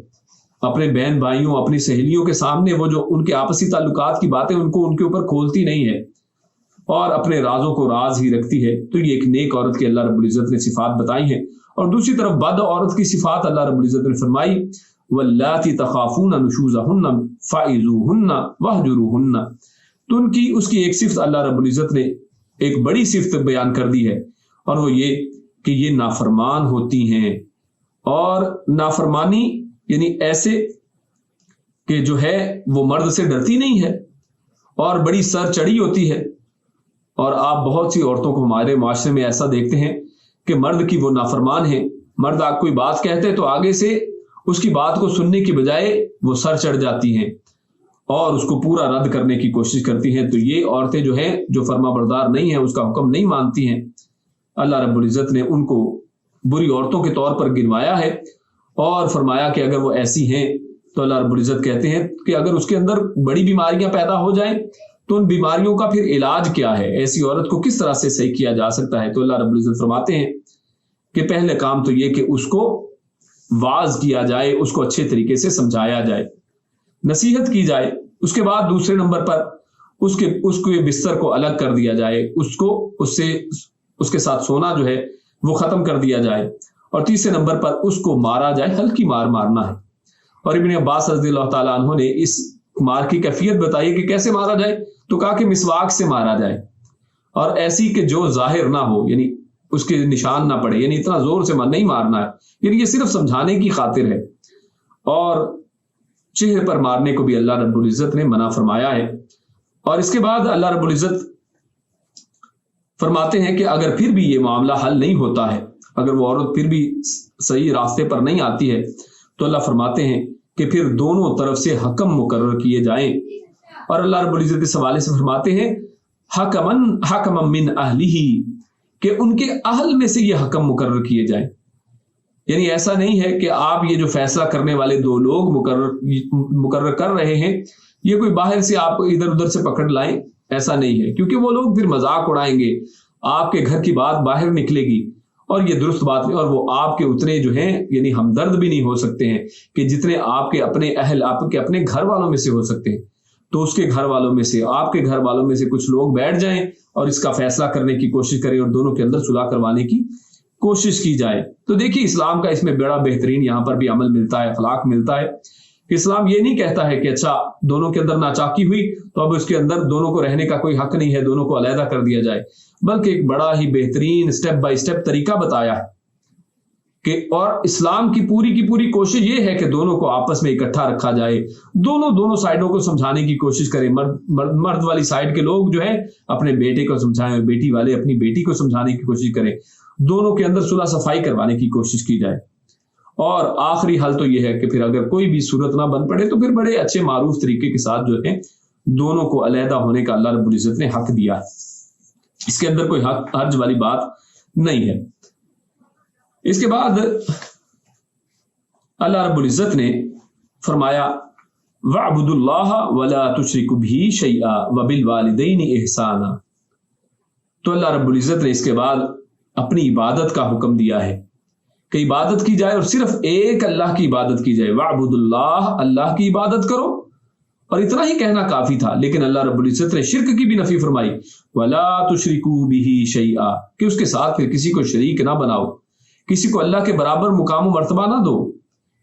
اپنے بہن بھائیوں, اپنی سہیلیوں کے سامنے وہ جو ان کے آپسی تعلقات کی باتیں ان کو ان کے اوپر کھولتی نہیں ہے اور اپنے رازوں کو راز ہی رکھتی ہے. تو یہ ایک نیک عورت کی اللہ رب العزت نے صفات بتائی ہیں. اور دوسری طرف بد عورت کی صفات اللہ رب العزت نے فرمائی واللاتی تخافون نشوزہن فعظوہن واہجروہن. تو اس کی ایک صفت اللہ رب العزت نے ایک بڑی صفت بیان کر دی ہے, اور وہ یہ کہ یہ نافرمان ہوتی ہیں. اور نافرمانی یعنی ایسے کہ جو ہے وہ مرد سے ڈرتی نہیں ہے اور بڑی سر چڑھی ہوتی ہے. اور آپ بہت سی عورتوں کو ہمارے معاشرے میں ایسا دیکھتے ہیں کہ مرد کی وہ نافرمان ہیں. مرد آپ کوئی بات کہتے تو آگے سے اس کی بات کو سننے کی بجائے وہ سر چڑھ جاتی ہیں اور اس کو پورا رد کرنے کی کوشش کرتی ہیں. تو یہ عورتیں جو ہیں جو فرما بردار نہیں ہیں, اس کا حکم نہیں مانتی ہیں, اللہ رب العزت نے ان کو بری عورتوں کے طور پر گنوایا ہے اور فرمایا کہ اگر وہ ایسی ہیں تو اللہ رب العزت کہتے ہیں کہ اگر اس کے اندر بڑی بیماریاں پیدا ہو جائیں تو ان بیماریوں کا پھر علاج کیا ہے, ایسی عورت کو کس طرح سے صحیح کیا جا سکتا ہے. تو اللہ رب العزت فرماتے ہیں کہ پہلے کام تو یہ کہ اس کو واعظ کیا جائے, اس کو اچھے طریقے سے سمجھایا جائے, نصیحت کی جائے. اس کے بعد دوسرے نمبر پر اس کے بستر کو الگ کر دیا جائے, اس کے ساتھ سونا جو ہے وہ ختم کر دیا جائے. اور تیسرے نمبر پر اس کو مارا جائے, ہلکی مار مارنا ہے. اور ابن عباس رضی اللہ تعالیٰ عنہ نے اس مار کی کیفیت بتائی کہ کیسے مارا جائے, تو کہا کہ مسواک سے مارا جائے, اور ایسی کہ جو ظاہر نہ ہو, یعنی اس کے نشان نہ پڑے, یعنی اتنا زور سے نہیں مارنا ہے, یعنی یہ صرف سمجھانے کی خاطر ہے. اور چہرے پر مارنے کو بھی اللہ رب العزت نے منع فرمایا ہے. اور اس کے بعد اللہ رب العزت فرماتے ہیں کہ اگر پھر بھی یہ معاملہ حل نہیں ہوتا ہے, اگر وہ عورت پھر بھی صحیح راستے پر نہیں آتی ہے, تو اللہ فرماتے ہیں کہ پھر دونوں طرف سے حکم مقرر کیے جائیں. اور اللہ رب العزت اس حوالے سے فرماتے ہیں حکمن من اہلہ, کہ ان کے اہل میں سے یہ حکم مقرر کیے جائیں. یعنی ایسا نہیں ہے کہ آپ یہ جو فیصلہ کرنے والے 2 لوگ مقرر کر رہے ہیں یہ کوئی باہر سے آپ ادھر ادھر سے پکڑ لائیں, ایسا نہیں ہے, کیونکہ وہ لوگ پھر مذاق اڑائیں گے, آپ کے گھر کی بات باہر نکلے گی اور یہ درست بات نہیں. اور وہ آپ کے اتنے جو ہیں یعنی ہمدرد بھی نہیں ہو سکتے ہیں کہ جتنے آپ کے اپنے اہل, آپ کے اپنے گھر والوں میں سے ہو سکتے ہیں. تو اس کے گھر والوں میں سے, آپ کے گھر والوں میں سے کچھ لوگ بیٹھ جائیں اور اس کا فیصلہ کرنے کی کوشش کریں اور دونوں کے اندر صلح کروانے کی کوشش کی جائے. تو دیکھیے اسلام کا اس میں بڑا بہترین یہاں پر بھی عمل ملتا ہے, اخلاق ملتا ہے. اسلام یہ نہیں کہتا ہے کہ اچھا دونوں کے اندر ناچاکی ہوئی تو اب اس کے اندر دونوں کو رہنے کا کوئی حق نہیں ہے, دونوں کو علیحدہ کر دیا جائے, بلکہ ایک بڑا ہی بہترین سٹیپ بائی سٹیپ طریقہ بتایا ہے کہ اور اسلام کی پوری کوشش یہ ہے کہ دونوں کو آپس میں اکٹھا رکھا جائے، دونوں سائڈوں کو سمجھانے کی کوشش کریں. مرد والی سائڈ کے لوگ جو ہے اپنے بیٹے کو سمجھائیں، بیٹی والے اپنی بیٹی کو سمجھانے کی کوشش کریں، دونوں کے اندر صلح صفائی کروانے کی کوشش کی جائے. اور آخری حل تو یہ ہے کہ پھر اگر کوئی بھی صورت نہ بن پڑے تو پھر بڑے اچھے معروف طریقے کے ساتھ جو ہے دونوں کو علیحدہ ہونے کا اللہ رب العزت نے حق دیا ہے. اس کے اندر کوئی حرج والی بات نہیں ہے. اس کے بعد اللہ رب العزت نے فرمایا وَاعْبُدُوا اللَّهَ وَلَا تُشْرِكُوا بِهِ شَيْئًا وَبِالْوَالِدَيْنِ إِحْسَانًا. تو اللہ رب العزت نے اس کے بعد اپنی عبادت کا حکم دیا ہے کہ عبادت کی جائے اور صرف ایک اللہ کی عبادت کی جائے. وَاعْبُدُوا اللَّهَ، اللہ کی عبادت کرو. اور اتنا ہی کہنا کافی تھا، لیکن اللہ رب العزت نے شرک کی بھی نفی فرمائی. وَلَا تُشْرِكُوا بِهِ شَيْئًا، کہ اس کے ساتھ پھر کسی کو شریک نہ بناؤ، کسی کو اللہ کے برابر مقام و مرتبہ نہ دو.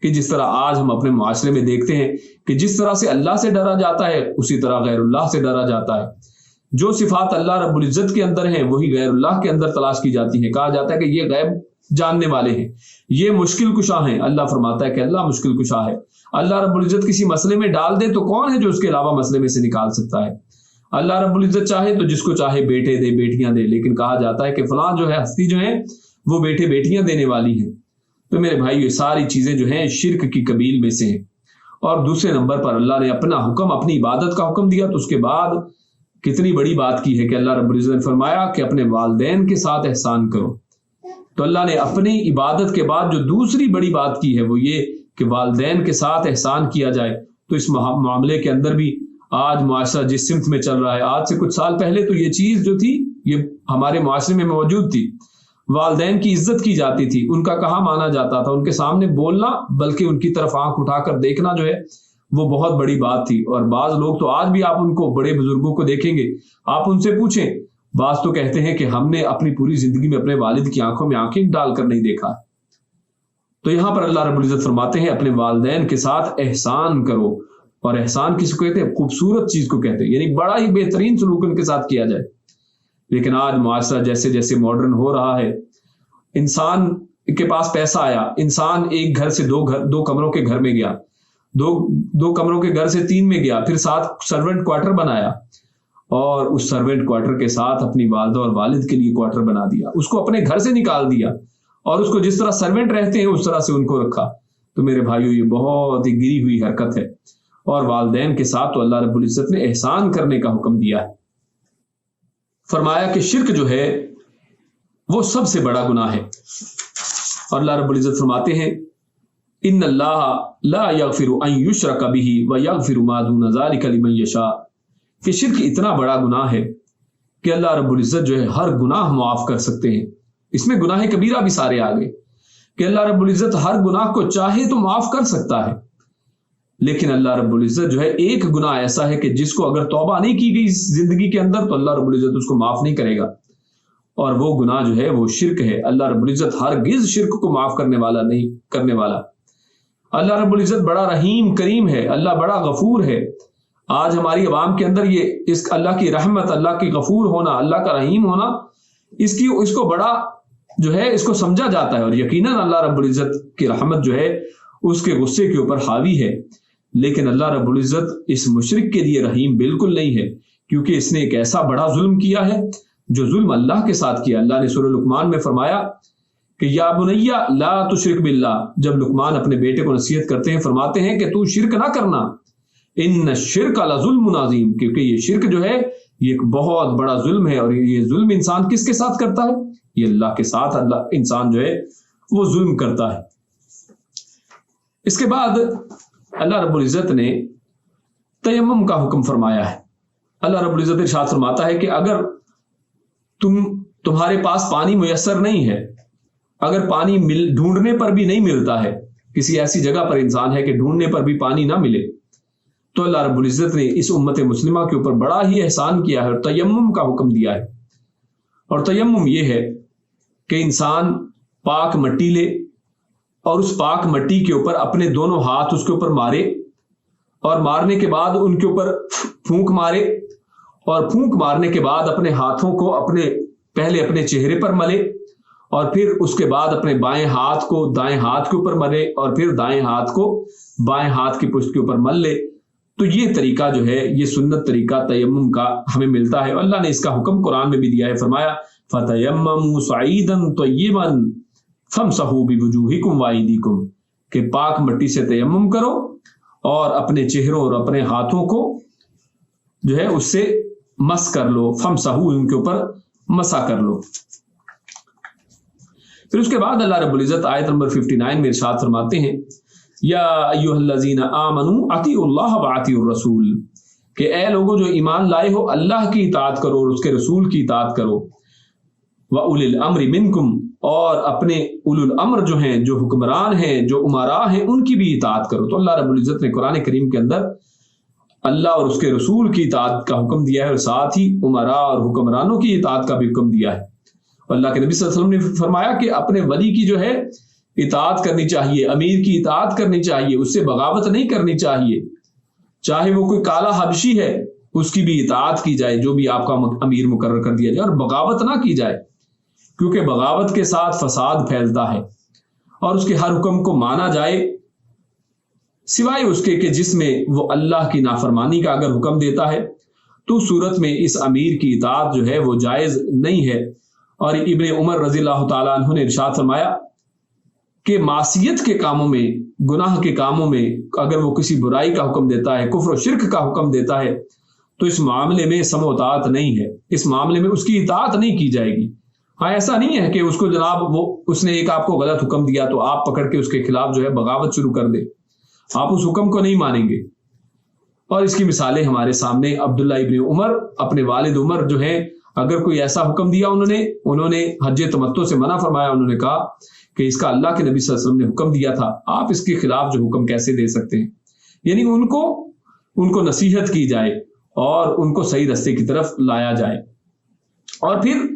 کہ جس طرح آج ہم اپنے معاشرے میں دیکھتے ہیں کہ جس طرح سے اللہ سے ڈرا جاتا ہے اسی طرح غیر اللہ سے ڈرا جاتا ہے. جو صفات اللہ رب العزت کے اندر ہیں وہی غیر اللہ کے اندر تلاش کی جاتی ہیں. کہا جاتا ہے کہ یہ غیب جاننے والے ہیں، یہ مشکل کشا ہیں. اللہ فرماتا ہے کہ اللہ مشکل کشا ہے. اللہ رب العزت کسی مسئلے میں ڈال دے تو کون ہے جو اس کے علاوہ مسئلے میں سے نکال سکتا ہے؟ اللہ رب العزت چاہے تو جس کو چاہے بیٹے دے، بیٹیاں دے، لیکن کہا جاتا ہے کہ فلاں جو ہے ہستی جو ہے وہ بیٹے بیٹیاں دینے والی ہیں. تو میرے بھائی یہ ساری چیزیں جو ہیں شرک کی قبیل میں سے ہیں. اور دوسرے نمبر پر اللہ نے اپنا حکم، اپنی عبادت کا حکم دیا، تو اس کے بعد کتنی بڑی بات کی ہے کہ اللہ رب العزت نے فرمایا کہ اپنے والدین کے ساتھ احسان کرو. تو اللہ نے اپنی عبادت کے بعد جو دوسری بڑی بات کی ہے وہ یہ کہ والدین کے ساتھ احسان کیا جائے. تو اس معاملے کے اندر بھی آج معاشرہ جس سمت میں چل رہا ہے، آج سے کچھ سال پہلے تو یہ چیز جو تھی یہ ہمارے معاشرے میں موجود تھی. والدین کی عزت کی جاتی تھی، ان کا کہا مانا جاتا تھا، ان کے سامنے بولنا بلکہ ان کی طرف آنکھ اٹھا کر دیکھنا جو ہے وہ بہت بڑی بات تھی. اور بعض لوگ تو آج بھی آپ ان کو، بڑے بزرگوں کو دیکھیں گے، آپ ان سے پوچھیں، بعض تو کہتے ہیں کہ ہم نے اپنی پوری زندگی میں اپنے والد کی آنکھوں میں آنکھیں ڈال کر نہیں دیکھا. تو یہاں پر اللہ رب العزت فرماتے ہیں اپنے والدین کے ساتھ احسان کرو. اور احسان کس کو کہتے ہیں؟ خوبصورت چیز کو کہتے ہیں، یعنی بڑا ہی بہترین سلوک ان کے ساتھ کیا جائے. لیکن آج معاشرہ جیسے جیسے ماڈرن ہو رہا ہے، انسان کے پاس پیسہ آیا، انسان ایک گھر سے دو کمروں کے گھر میں گیا، دو کمروں کے گھر سے 3 میں گیا، پھر ساتھ سرونٹ کوارٹر بنایا، اور اس سرونٹ کوارٹر کے ساتھ اپنی والدہ اور والد کے لیے کوارٹر بنا دیا، اس کو اپنے گھر سے نکال دیا اور اس کو جس طرح سرونٹ رہتے ہیں اس طرح سے ان کو رکھا. تو میرے بھائیو یہ بہت ہی گری ہوئی حرکت ہے. اور والدین کے ساتھ تو اللہ رب العزت نے احسان کرنے کا حکم دیا ہے. فرمایا کہ شرک جو ہے وہ سب سے بڑا گناہ ہے. اور اللہ رب العزت فرماتے ہیں ان اللہ لا یغفر ان یشرک بہ ویغفر ما دون ذلک لمن یشاء، کہ شرک اتنا بڑا گناہ ہے کہ اللہ رب العزت جو ہے ہر گناہ معاف کر سکتے ہیں. اس میں گناہ کبیرہ بھی سارے آگے کہ اللہ رب العزت ہر گناہ کو چاہے تو معاف کر سکتا ہے، لیکن اللہ رب العزت جو ہے ایک گناہ ایسا ہے کہ جس کو اگر توبہ نہیں کی گئی زندگی کے اندر تو اللہ رب العزت اس کو معاف نہیں کرے گا، اور وہ گناہ جو ہے وہ شرک ہے. اللہ رب العزت ہرگز شرک کو معاف کرنے والا نہیں کرنے والا. اللہ رب العزت بڑا رحیم کریم ہے، اللہ بڑا غفور ہے. آج ہماری عوام کے اندر یہ اس اللہ کی رحمت، اللہ کی غفور ہونا، اللہ کا رحیم ہونا، اس کو بڑا جو ہے اس کو سمجھا جاتا ہے، اور یقیناً اللہ رب العزت کی رحمت جو ہے اس کے غصے کے اوپر حاوی ہے. لیکن اللہ رب العزت اس مشرک کے لیے رحیم بالکل نہیں ہے، کیونکہ اس نے ایک ایسا بڑا ظلم کیا ہے جو ظلم اللہ کے ساتھ کیا. اللہ نے سورہ لقمان میں فرمایا کہ یا بنی لا تشرک باللہ. جب لقمان اپنے بیٹے کو نصیحت کرتے ہیں فرماتے ہیں کہ تو شرک نہ کرنا، ان الشرک لظلم عظیم، کیونکہ یہ شرک جو ہے یہ ایک بہت بڑا ظلم ہے. اور یہ ظلم انسان کس کے ساتھ کرتا ہے؟ یہ اللہ کے ساتھ اللہ انسان جو ہے وہ ظلم کرتا ہے. اس کے بعد اللہ رب العزت نے تیمم کا حکم فرمایا ہے. اللہ رب العزت ارشاد فرماتا ہے کہ اگر تمہارے پاس پانی میسر نہیں ہے، اگر پانی ڈھونڈنے پر بھی نہیں ملتا ہے، کسی ایسی جگہ پر انسان ہے کہ ڈھونڈنے پر بھی پانی نہ ملے، تو اللہ رب العزت نے اس امت مسلمہ کے اوپر بڑا ہی احسان کیا ہے اور تیمم کا حکم دیا ہے. اور تیمم یہ ہے کہ انسان پاک مٹی لے اور اس پاک مٹی کے اوپر اپنے دونوں ہاتھ اس کے اوپر مارے، اور مارنے کے بعد ان کے اوپر پھونک مارے، اور پھونک مارنے کے بعد اپنے ہاتھوں کو پہلے اپنے چہرے پر ملے اور پھر اس کے بعد اپنے بائیں ہاتھ کو دائیں ہاتھ کے اوپر ملے اور پھر دائیں ہاتھ کو بائیں ہاتھ کی پشت کے اوپر مل لے. تو یہ طریقہ جو ہے یہ سنت طریقہ تیمم کا ہمیں ملتا ہے. اللہ نے اس کا حکم قرآن میں بھی دیا ہے, فرمایا فَتَيَمَّمُوا صَعِيدًا طَيِّبًا فَامْسَحُوا بِوُجُوهِكُمْ وَأَيْدِيكُمْ, کہ پاک مٹی سے تیمم کرو اور اپنے چہروں اور اپنے ہاتھوں کو جو ہے اس سے مس کر لو. فَامْسَحُوا, ان کے اوپر مسا کر لو. پھر اس کے بعد اللہ رب العزت آیت نمبر 59 میں ارشاد فرماتے ہیں یا ایھا الذین آمنوا اطیعوا اللہ واطیعوا الرسول, کہ اے لوگوں جو ایمان لائے ہو اللہ کی اطاعت کرو اور اس کے رسول کی اطاعت کرو. وَأُولِي الْأَمْرِ مِنْكُمْ, اور اپنے اولو الامر جو ہیں, جو حکمران ہیں, جو امراء ہیں, ان کی بھی اطاعت کرو. تو اللہ رب العزت نے قرآن کریم کے اندر اللہ اور اس کے رسول کی اطاعت کا حکم دیا ہے اور ساتھ ہی امراء اور حکمرانوں کی اطاعت کا بھی حکم دیا ہے. اللہ کے نبی صلی اللہ علیہ وسلم نے فرمایا کہ اپنے ولی کی جو ہے اطاعت کرنی چاہیے, امیر کی اطاعت کرنی چاہیے, اس سے بغاوت نہیں کرنی چاہیے. چاہے وہ کوئی کالا حبشی ہے اس کی بھی اطاعت کی جائے, جو بھی آپ کا امیر مقرر کر دیا جائے, اور بغاوت نہ کی جائے, کیونکہ بغاوت کے ساتھ فساد پھیلتا ہے. اور اس کے ہر حکم کو مانا جائے سوائے اس کے کہ جس میں وہ اللہ کی نافرمانی کا اگر حکم دیتا ہے تو صورت میں اس امیر کی اطاعت جو ہے وہ جائز نہیں ہے. اور ابن عمر رضی اللہ تعالیٰ عنہ نے ارشاد فرمایا کہ معصیت کے کاموں میں, گناہ کے کاموں میں اگر وہ کسی برائی کا حکم دیتا ہے, کفر و شرک کا حکم دیتا ہے, تو اس معاملے میں سمع و اطاعت نہیں ہے, اس معاملے میں اس کی اطاعت نہیں کی جائے گی. ہاں ایسا نہیں ہے کہ اس کو جناب وہ اس نے ایک آپ کو غلط حکم دیا تو آپ پکڑ کے اس کے خلاف جو ہے بغاوت شروع کر دے, آپ اس حکم کو نہیں مانیں گے. اور اس کی مثالیں ہمارے سامنے, عبداللہ ابن عمر اپنے والد عمر جو ہے اگر کوئی ایسا حکم دیا انہوں نے حج تمتع سے منع فرمایا, انہوں نے کہا کہ اس کا اللہ کے نبی صلی اللہ علیہ وسلم نے حکم دیا تھا, آپ اس کے خلاف جو حکم کیسے دے سکتے ہیں. یعنی ان کو نصیحت کی جائے اور ان کو صحیح راستے کی طرف لایا جائے. اور پھر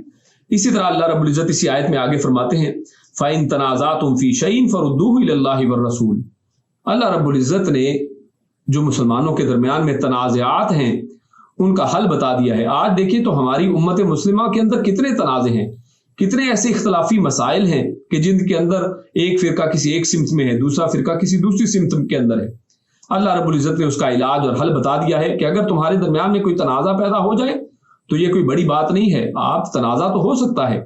اسی طرح اللہ رب العزت اسی آیت میں آگے فرماتے ہیں فَإِن تَنَازَعْتُمْ فِي شَيْءٍ فَرُدُّوهُ إِلَى اللَّهِ وَالرَّسُولِ. اللہ رب العزت نے جو مسلمانوں کے درمیان میں تنازعات ہیں ان کا حل بتا دیا ہے. آج دیکھیں تو ہماری امت مسلمہ کے اندر کتنے تنازع ہیں, کتنے ایسے اختلافی مسائل ہیں کہ جن کے اندر ایک فرقہ کسی ایک سمت میں ہے, دوسرا فرقہ کسی دوسری سمت کے اندر ہے. اللہ رب العزت نے اس کا علاج اور حل بتا دیا ہے کہ اگر تمہارے درمیان میں کوئی تنازع پیدا ہو جائے تو یہ کوئی بڑی بات نہیں ہے, آپ تنازع تو ہو سکتا ہے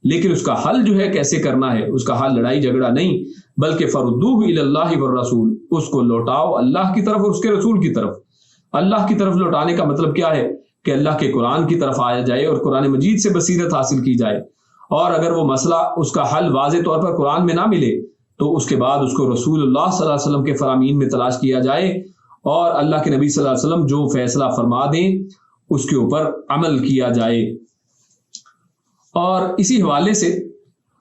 لیکن اس کا حل جو ہے کیسے کرنا ہے, اس کا حل لڑائی جھگڑا نہیں بلکہ فردوہ الی اللہ والرسول, اس کو لوٹاؤ اللہ کی طرف اور اس کے رسول کی طرف. اللہ کی طرف لوٹانے کا مطلب کیا ہے کہ اللہ کے قرآن کی طرف آیا جائے اور قرآن مجید سے بصیرت حاصل کی جائے, اور اگر وہ مسئلہ اس کا حل واضح طور پر قرآن میں نہ ملے تو اس کے بعد اس کو رسول اللہ صلی اللہ علیہ وسلم کے فرامین میں تلاش کیا جائے اور اللہ کے نبی صلی اللہ علیہ وسلم جو فیصلہ فرما دیں اس کے اوپر عمل کیا جائے. اور اسی حوالے سے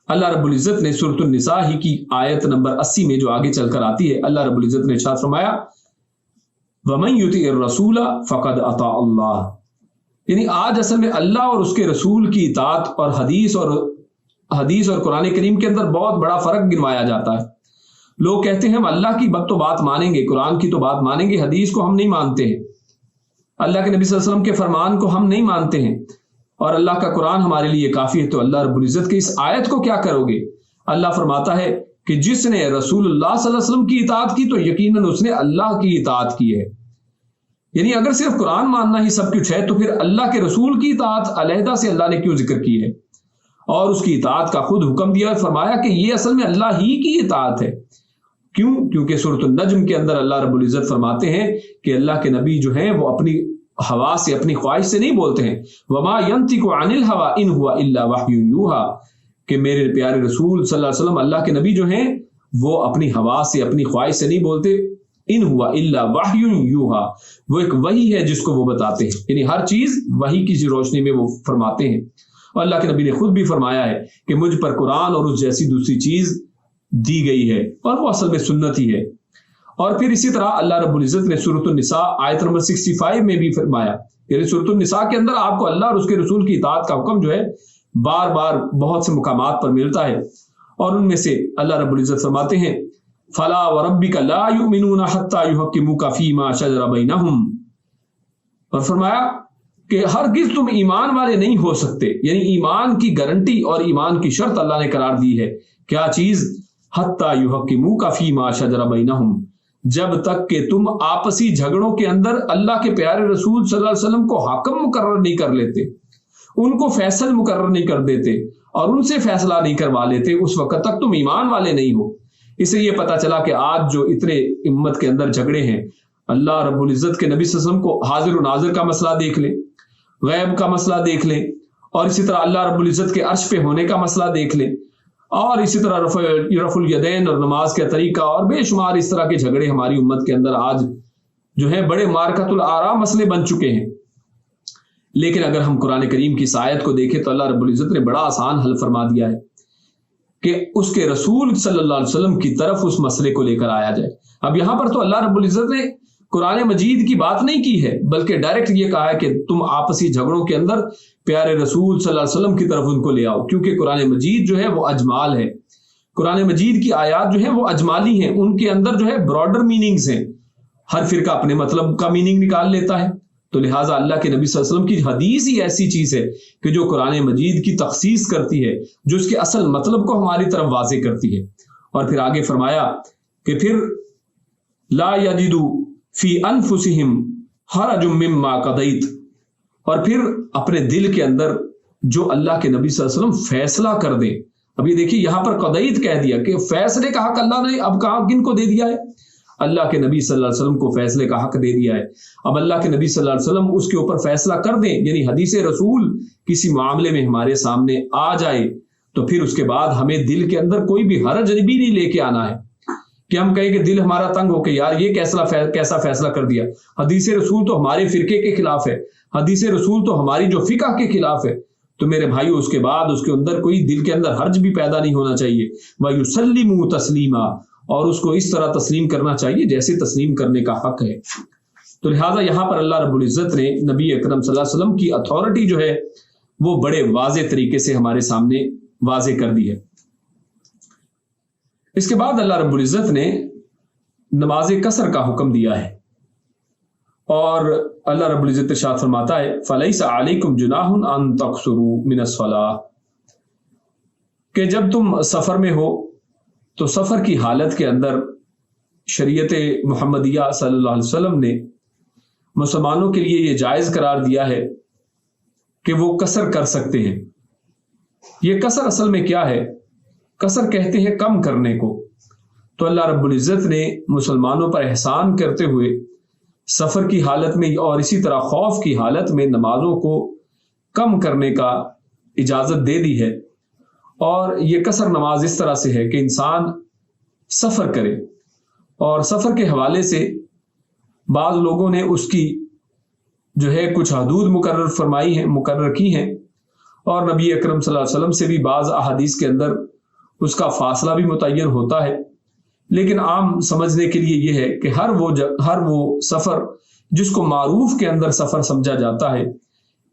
اللہ رب العزت نے سورۃ النساء ہی کی آیت نمبر 80 میں جو آگے چل کر آتی ہے, اللہ رب العزت نے ارشاد فرمایا وَمَن يُطِعِ الرَّسُولَ فَقَدْ أَطَاعَ اللَّهَ. یعنی آج اصل میں اللہ اور اس کے رسول کی اطاعت اور حدیث اور قرآن کریم کے اندر بہت بڑا فرق گنوایا جاتا ہے. لوگ کہتے ہیں ہم اللہ کی تو بات مانیں گے, قرآن کی تو بات مانیں گے, حدیث کو ہم نہیں مانتے ہیں, اللہ کے نبی صلی اللہ علیہ وسلم کے فرمان کو ہم نہیں مانتے ہیں, اور اللہ کا قرآن ہمارے لیے کافی ہے. تو اللہ رب العزت کی اس آیت کو کیا کرو گے؟ اللہ فرماتا ہے کہ جس نے رسول اللہ صلی اللہ علیہ وسلم کی اطاعت کی تو یقیناً اس نے اللہ کی اطاعت کی ہے. یعنی اگر صرف قرآن ماننا ہی سب کچھ ہے تو پھر اللہ کے رسول کی اطاعت علیحدہ سے اللہ نے کیوں ذکر کی ہے اور اس کی اطاعت کا خود حکم دیا, فرمایا کہ یہ اصل میں اللہ ہی کی اطاعت ہے. کیوں؟ کیونکہ سورۃ النجم کے اندر اللہ رب العزت فرماتے ہیں کہ اللہ کے نبی جو ہیں وہ اپنی ہوا سے, اپنی خواہش سے نہیں بولتے ہیں. وما ينطق عن الهوى ان هو الا وحی یوحى, کہ میرے پیارے رسول صلی اللہ علیہ وسلم اللہ کے نبی جو ہیں وہ اپنی ہوا سے, اپنی خواہش سے نہیں بولتے. ان ہوا الا وحی یوحى, وہ ایک وحی ہے جس کو وہ بتاتے ہیں, یعنی ہر چیز وحی کی روشنی میں وہ فرماتے ہیں. اور اللہ کے نبی نے خود بھی فرمایا ہے کہ مجھ پر قرآن اور اس جیسی دوسری چیز دی گئی ہے, اور وہ اصل میں سنت ہی ہے. اور پھر اسی طرح اللہ رب العزت نے سورۃ النساء آیت نمبر 65 میں بھی فرمایا, یعنی سورۃ النساء کے اندر آپ کو اللہ اور اس کے رسول کی اطاعت کا حکم جو ہے بار بار بہت سے مقامات پر ملتا ہے. اور ان میں سے اللہ رب العزت فرماتے ہیں فَلَا وَرَبِّكَ لَا يُؤْمِنُونَ حَتَّى يُحَكِّمُوكَ فِي مَا شَجَرَ بَيْنَهُمْ, اور فرمایا کہ ہرگز تم ایمان والے نہیں ہو سکتے، یعنی ایمان کی گارنٹی اور ایمان کی شرط اللہ نے قرار دی ہے. کیا چیز؟ حتی یحکموک فیما شجر بینہم، جب تک کہ تم آپسی جھگڑوں کے اندر اللہ کے پیارے رسول صلی اللہ علیہ وسلم کو حاکم مقرر نہیں کر لیتے، ان کو فیصل مقرر نہیں کر دیتے اور ان سے فیصلہ نہیں کروا لیتے، اس وقت تک تم ایمان والے نہیں ہو. اس سے یہ پتہ چلا کہ آج جو اتنے امت کے اندر جھگڑے ہیں، اللہ رب العزت کے نبی صلی اللہ علیہ وسلم کو حاضر و ناظر کا مسئلہ دیکھ لیں، غیب کا مسئلہ دیکھ لیں، اور اسی طرح اللہ رب العزت کے عرش پہ ہونے کا مسئلہ دیکھ لیں، اور اسی طرح رفع الیدین اور نماز کا طریقہ، اور بے شمار اس طرح کے جھگڑے ہماری امت کے اندر آج جو ہے بڑے مارکۃ الآراء مسئلے بن چکے ہیں. لیکن اگر ہم قرآن کریم کی اس آیت کو دیکھیں تو اللہ رب العزت نے بڑا آسان حل فرما دیا ہے کہ اس کے رسول صلی اللہ علیہ وسلم کی طرف اس مسئلے کو لے کر آیا جائے. اب یہاں پر تو اللہ رب العزت نے قرآن مجید کی بات نہیں کی ہے، بلکہ ڈائریکٹ یہ کہا ہے کہ تم آپسی جھگڑوں کے اندر پیارے رسول صلی اللہ علیہ وسلم کی طرف ان کو لے آؤ، کیونکہ قرآن مجید جو ہے وہ اجمال ہے. قرآن مجید کی آیات جو ہیں وہ اجمالی ہیں، ان کے اندر جو ہے براڈر میننگز ہیں، ہر فرقہ اپنے مطلب کا میننگ نکال لیتا ہے. تو لہٰذا اللہ کے نبی صلی اللہ علیہ وسلم کی حدیث ہی ایسی چیز ہے کہ جو قرآن مجید کی تخصیص کرتی ہے، جو اس کے اصل مطلب کو ہماری طرف واضح کرتی ہے. اور پھر آگے فرمایا کہ پھر لا یجدوا فی انفسہم حرج مما قضیت، اور پھر اپنے دل کے اندر جو اللہ کے نبی صلی اللہ علیہ وسلم فیصلہ کر دیں. اب یہ دیکھیے یہاں پر قضیت کہہ دیا کہ فیصلے کا حق اللہ نے اب کہاں کن کو دے دیا ہے؟ اللہ کے نبی صلی اللہ علیہ وسلم کو فیصلے کا حق دے دیا ہے. اب اللہ کے نبی صلی اللہ علیہ وسلم اس کے اوپر فیصلہ کر دیں، یعنی حدیث رسول کسی معاملے میں ہمارے سامنے آ جائے تو پھر اس کے بعد ہمیں دل کے اندر کوئی بھی حرج بھی نہیں لے کے آنا ہے کہ ہم کہیں کہ دل ہمارا تنگ ہو کہ یار یہ کیسا فیصلہ کر دیا. حدیث رسول تو ہمارے فرقے کے خلاف ہے، حدیث رسول تو ہماری جو فقہ کے خلاف ہے. تو میرے بھائیو اس کے بعد اس کے اندر کوئی دل کے اندر حرج بھی پیدا نہیں ہونا چاہیے. وَيُسَلِّمُوا تَسْلِيمًا، اور اس کو اس طرح تسلیم کرنا چاہیے جیسے تسلیم کرنے کا حق ہے. تو لہٰذا یہاں پر اللہ رب العزت نے نبی اکرم صلی اللہ علیہ وسلم کی اتھارٹی جو ہے وہ بڑے واضح طریقے سے ہمارے سامنے واضح کر دی ہے. اس کے بعد اللہ رب العزت نے نماز قصر کا حکم دیا ہے، اور اللہ رب العزت ارشاد فرماتا ہے فَلَيْسَ عَلَيْكُمْ جُنَاحٌ أَن تَقْصُرُوا مِنَ الصَّلَاةِ، کہ جب تم سفر میں ہو تو سفر کی حالت کے اندر شریعت محمدیہ صلی اللہ علیہ وسلم نے مسلمانوں کے لیے یہ جائز قرار دیا ہے کہ وہ قصر کر سکتے ہیں. یہ قصر اصل میں کیا ہے؟ قصر کہتے ہیں کم کرنے کو. تو اللہ رب العزت نے مسلمانوں پر احسان کرتے ہوئے سفر کی حالت میں اور اسی طرح خوف کی حالت میں نمازوں کو کم کرنے کا اجازت دے دی ہے. اور یہ قصر نماز اس طرح سے ہے کہ انسان سفر کرے، اور سفر کے حوالے سے بعض لوگوں نے اس کی جو ہے کچھ حدود مقرر کی ہیں، اور نبی اکرم صلی اللہ علیہ وسلم سے بھی بعض احادیث کے اندر اس کا فاصلہ بھی متعین ہوتا ہے. لیکن عام سمجھنے کے لیے یہ ہے کہ ہر وہ سفر جس کو معروف کے اندر سفر سمجھا جاتا ہے،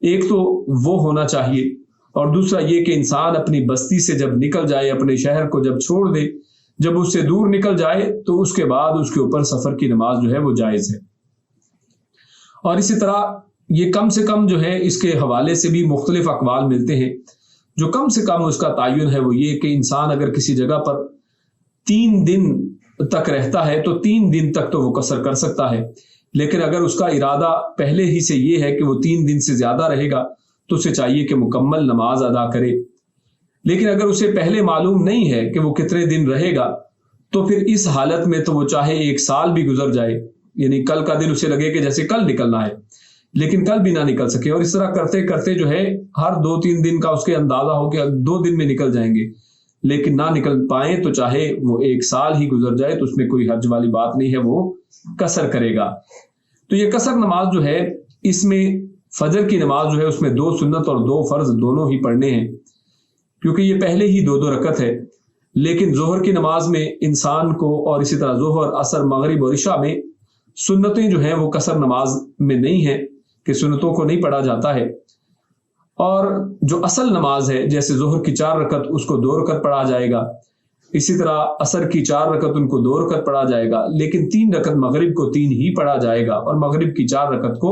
ایک تو وہ ہونا چاہیے، اور دوسرا یہ کہ انسان اپنی بستی سے جب نکل جائے، اپنے شہر کو جب چھوڑ دے، جب اس سے دور نکل جائے تو اس کے بعد اس کے اوپر سفر کی نماز جو ہے وہ جائز ہے. اور اسی طرح یہ کم سے کم جو ہے اس کے حوالے سے بھی مختلف اقوال ملتے ہیں. جو کم سے کم اس کا تعین ہے وہ یہ کہ انسان اگر کسی جگہ پر 3 دن تک رہتا ہے تو 3 دن تک تو وہ قصر کر سکتا ہے. لیکن اگر اس کا ارادہ پہلے ہی سے یہ ہے کہ وہ 3 دن سے زیادہ رہے گا تو اسے چاہیے کہ مکمل نماز ادا کرے. لیکن اگر اسے پہلے معلوم نہیں ہے کہ وہ کتنے دن رہے گا تو پھر اس حالت میں تو وہ چاہے 1 سال بھی گزر جائے، یعنی کل کا دن اسے لگے کہ جیسے کل نکلنا ہے لیکن کل بھی نہ نکل سکے، اور اس طرح کرتے کرتے جو ہے ہر 2-3 دن کا اس کے اندازہ ہو کہ 2 دن میں نکل جائیں گے، لیکن نہ نکل پائیں تو چاہے وہ 1 سال ہی گزر جائے تو اس میں کوئی حرج والی بات نہیں ہے، وہ قصر کرے گا. تو یہ قصر نماز جو ہے اس میں فجر کی نماز جو ہے اس میں 2 سنت اور 2 فرض دونوں ہی پڑھنے ہیں، کیونکہ یہ پہلے ہی 2 رکعت ہے. لیکن ظہر کی نماز میں انسان کو، اور اسی طرح ظہر، عصر، مغرب اور عشاء میں سنتیں جو ہیں وہ قصر نماز میں نہیں ہیں کہ سنتوں کو نہیں پڑھا جاتا ہے. اور جو اصل نماز ہے جیسے ظہر کی 4 رکعت اس کو 2 رکعت پڑھا جائے گا، اسی طرح عصر کی 4 رکعت ان کو 2 رکعت پڑھا جائے گا، لیکن 3 رکعت مغرب کو 3 ہی پڑھا جائے گا، اور مغرب کی 4 رکعت کو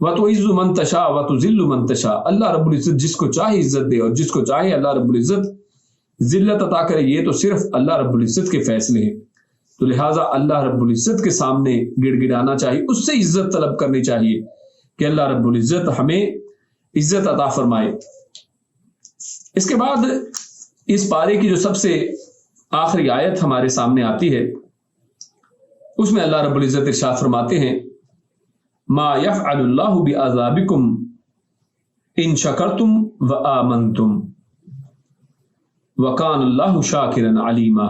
وَتُعِزُّ مَن تَشَاءُ وَتُذِلُّ مَن تَشَاءُ، اللہ رب العزت جس کو چاہے عزت دے اور جس کو چاہے اللہ رب العزت ذلت عطا کرے. یہ تو صرف اللہ رب العزت کے فیصلے ہیں. تو لہٰذا اللہ رب العزت کے سامنے گڑ گڑانا چاہیے، اس سے عزت طلب کرنی چاہیے کہ اللہ رب العزت ہمیں عزت عطا فرمائے. اس کے بعد اس پارے کی جو سب سے آخری آیت ہمارے سامنے آتی ہے، اس میں اللہ رب العزت ارشاد فرماتے ہیں ما یفعل اللہ بعذابکم ان شکرتم وآمنتم وکان اللہ شاکرا علیما.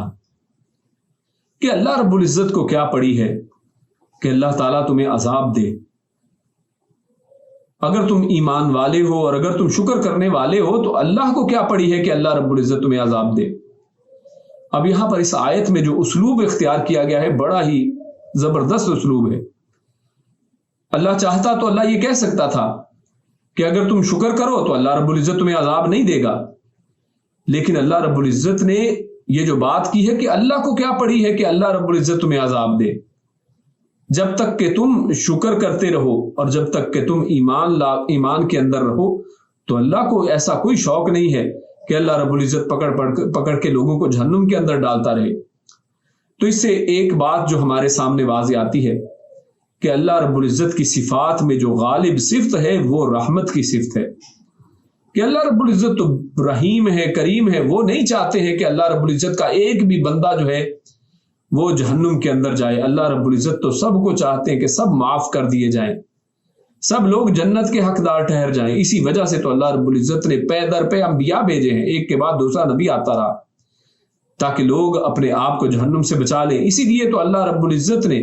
کہ اللہ رب العزت کو کیا پڑی ہے کہ اللہ تعالیٰ تمہیں عذاب دے اگر تم ایمان والے ہو، اور اگر تم شکر کرنے والے ہو تو اللہ کو کیا پڑی ہے کہ اللہ رب العزت تمہیں عذاب دے. اب یہاں پر اس آیت میں جو اسلوب اختیار کیا گیا ہے بڑا ہی زبردست اسلوب ہے. اللہ چاہتا تو اللہ یہ کہہ سکتا تھا کہ اگر تم شکر کرو تو اللہ رب العزت تمہیں عذاب نہیں دے گا، لیکن اللہ رب العزت نے یہ جو بات کی ہے کہ اللہ کو کیا پڑی ہے کہ اللہ رب العزت تمہیں عذاب دے. جب تک کہ تم شکر کرتے رہو اور جب تک کہ تم ایمان کے اندر رہو تو اللہ کو ایسا کوئی شوق نہیں ہے کہ اللہ رب العزت پکڑ کے لوگوں کو جہنم کے اندر ڈالتا رہے. تو اس سے ایک بات جو ہمارے سامنے واضح آتی ہے کہ اللہ رب العزت کی صفات میں جو غالب صفت ہے وہ رحمت کی صفت ہے. کہ اللہ رب العزت تو رحیم ہے، کریم ہے، وہ نہیں چاہتے ہیں کہ اللہ رب العزت کا ایک بھی بندہ جو ہے وہ جہنم کے اندر جائے. اللہ رب العزت تو سب کو چاہتے ہیں کہ سب معاف کر دیے جائیں، سب لوگ جنت کے حقدار ٹھہر جائیں. اسی وجہ سے تو اللہ رب العزت نے پے در پہ انبیاء بھیجے ہیں، ایک کے بعد دوسرا نبی آتا رہا تاکہ لوگ اپنے آپ کو جہنم سے بچا لیں. اسی لیے تو اللہ رب العزت نے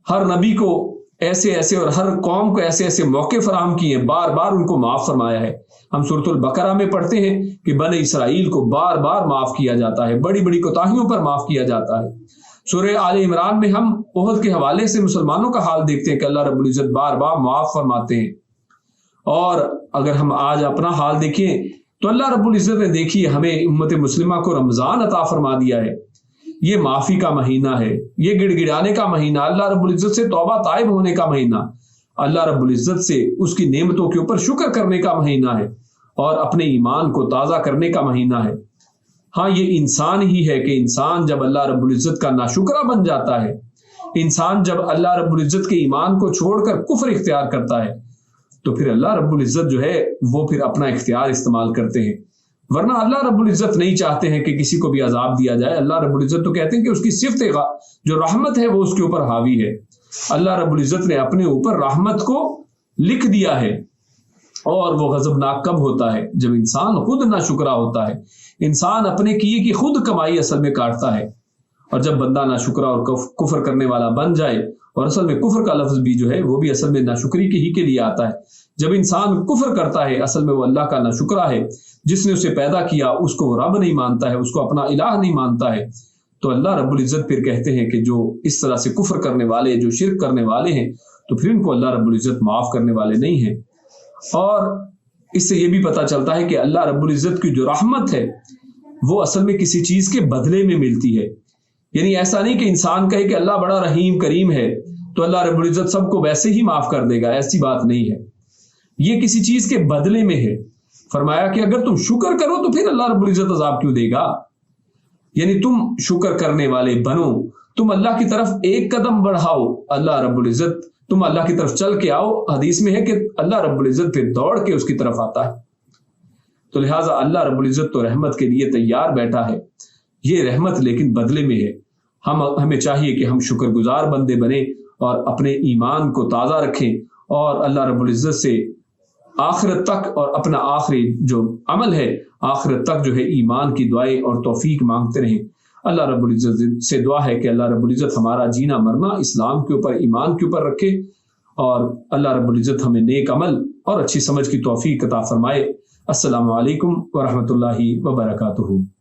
ہر نبی کو ایسے اور ہر قوم کو ایسے موقع فراہم کیے ہیں، بار بار ان کو معاف فرمایا ہے. ہم سورۃ البقرہ میں پڑھتے ہیں کہ بنی اسرائیل کو بار بار معاف کیا جاتا ہے، بڑی بڑی کوتاہیوں پر معاف کیا جاتا ہے. سورہ آل عمران میں ہم احد کے حوالے سے مسلمانوں کا حال دیکھتے ہیں کہ اللہ رب العزت بار بار معاف فرماتے ہیں. اور اگر ہم آج اپنا حال دیکھیں تو اللہ رب العزت نے دیکھیے ہمیں امت مسلمہ کو رمضان عطا فرما دیا ہے. یہ معافی کا مہینہ ہے، یہ گڑ گڑانے کا مہینہ، اللہ رب العزت سے توبہ طائب ہونے کا مہینہ، اللہ رب العزت سے اس کی نعمتوں کے اوپر شکر کرنے کا مہینہ ہے اور اپنے ایمان کو تازہ کرنے کا مہینہ ہے. ہاں یہ انسان ہی ہے کہ انسان جب اللہ رب العزت کا ناشکرہ بن جاتا ہے، انسان جب اللہ رب العزت کے ایمان کو چھوڑ کر کفر اختیار کرتا ہے تو پھر اللہ رب العزت جو ہے وہ پھر اپنا اختیار استعمال کرتے ہیں. ورنہ اللہ رب العزت نہیں چاہتے ہیں کہ کسی کو بھی عذاب دیا جائے. اللہ رب العزت تو کہتے ہیں کہ اس کی صفت جو رحمت ہے وہ اس کے اوپر حاوی ہے. اللہ رب العزت نے اپنے اوپر رحمت کو لکھ دیا ہے. اور وہ غضبناک کب ہوتا ہے؟ جب انسان خود ناشکرا ہوتا ہے، انسان اپنے کیے کی خود کمائی اصل میں کاٹتا ہے. اور جب بندہ ناشکرا اور کفر کرنے والا بن جائے، اور اصل میں کفر کا لفظ بھی جو ہے وہ بھی اصل میں ناشکری کے ہی کے لیے آتا ہے. جب انسان کفر کرتا ہے اصل میں وہ اللہ کا ناشکرا ہے، جس نے اسے پیدا کیا اس کو وہ رب نہیں مانتا ہے، اس کو اپنا الہ نہیں مانتا ہے. تو اللہ رب العزت پھر کہتے ہیں کہ جو اس طرح سے کفر کرنے والے، جو شرک کرنے والے ہیں، تو پھر ان کو اللہ رب العزت معاف کرنے والے نہیں ہیں. اور اس سے یہ بھی پتہ چلتا ہے کہ اللہ رب العزت کی جو رحمت ہے وہ اصل میں کسی چیز کے بدلے میں ملتی ہے. یعنی ایسا نہیں کہ انسان کہے کہ اللہ بڑا رحیم کریم ہے تو اللہ رب العزت سب کو ویسے ہی معاف کر دے گا، ایسی بات نہیں ہے. یہ کسی چیز کے بدلے میں ہے. فرمایا کہ اگر تم شکر کرو تو پھر اللہ رب العزت عذاب کیوں دے گا؟ یعنی تم شکر کرنے والے بنو، تم اللہ کی طرف ایک قدم بڑھاؤ، اللہ رب العزت تم اللہ کی طرف چل کے آؤ. حدیث میں ہے کہ اللہ رب العزت پھر دوڑ کے اس کی طرف آتا ہے. تو لہٰذا اللہ رب العزت تو رحمت کے لیے تیار بیٹھا ہے. یہ رحمت لیکن بدلے میں ہے. ہمیں چاہیے کہ ہم شکر گزار بندے بنیں اور اپنے ایمان کو تازہ رکھیں اور اللہ رب العزت سے آخرت تک اور اپنا آخری جو عمل ہے آخرت تک جو ہے ایمان کی دعائیں اور توفیق مانگتے رہیں. اللہ رب العزت سے دعا ہے کہ اللہ رب العزت ہمارا جینا مرنا اسلام کے اوپر، ایمان کے اوپر رکھے، اور اللہ رب العزت ہمیں نیک عمل اور اچھی سمجھ کی توفیق عطا فرمائے. السلام علیکم ورحمۃ اللہ وبرکاتہ.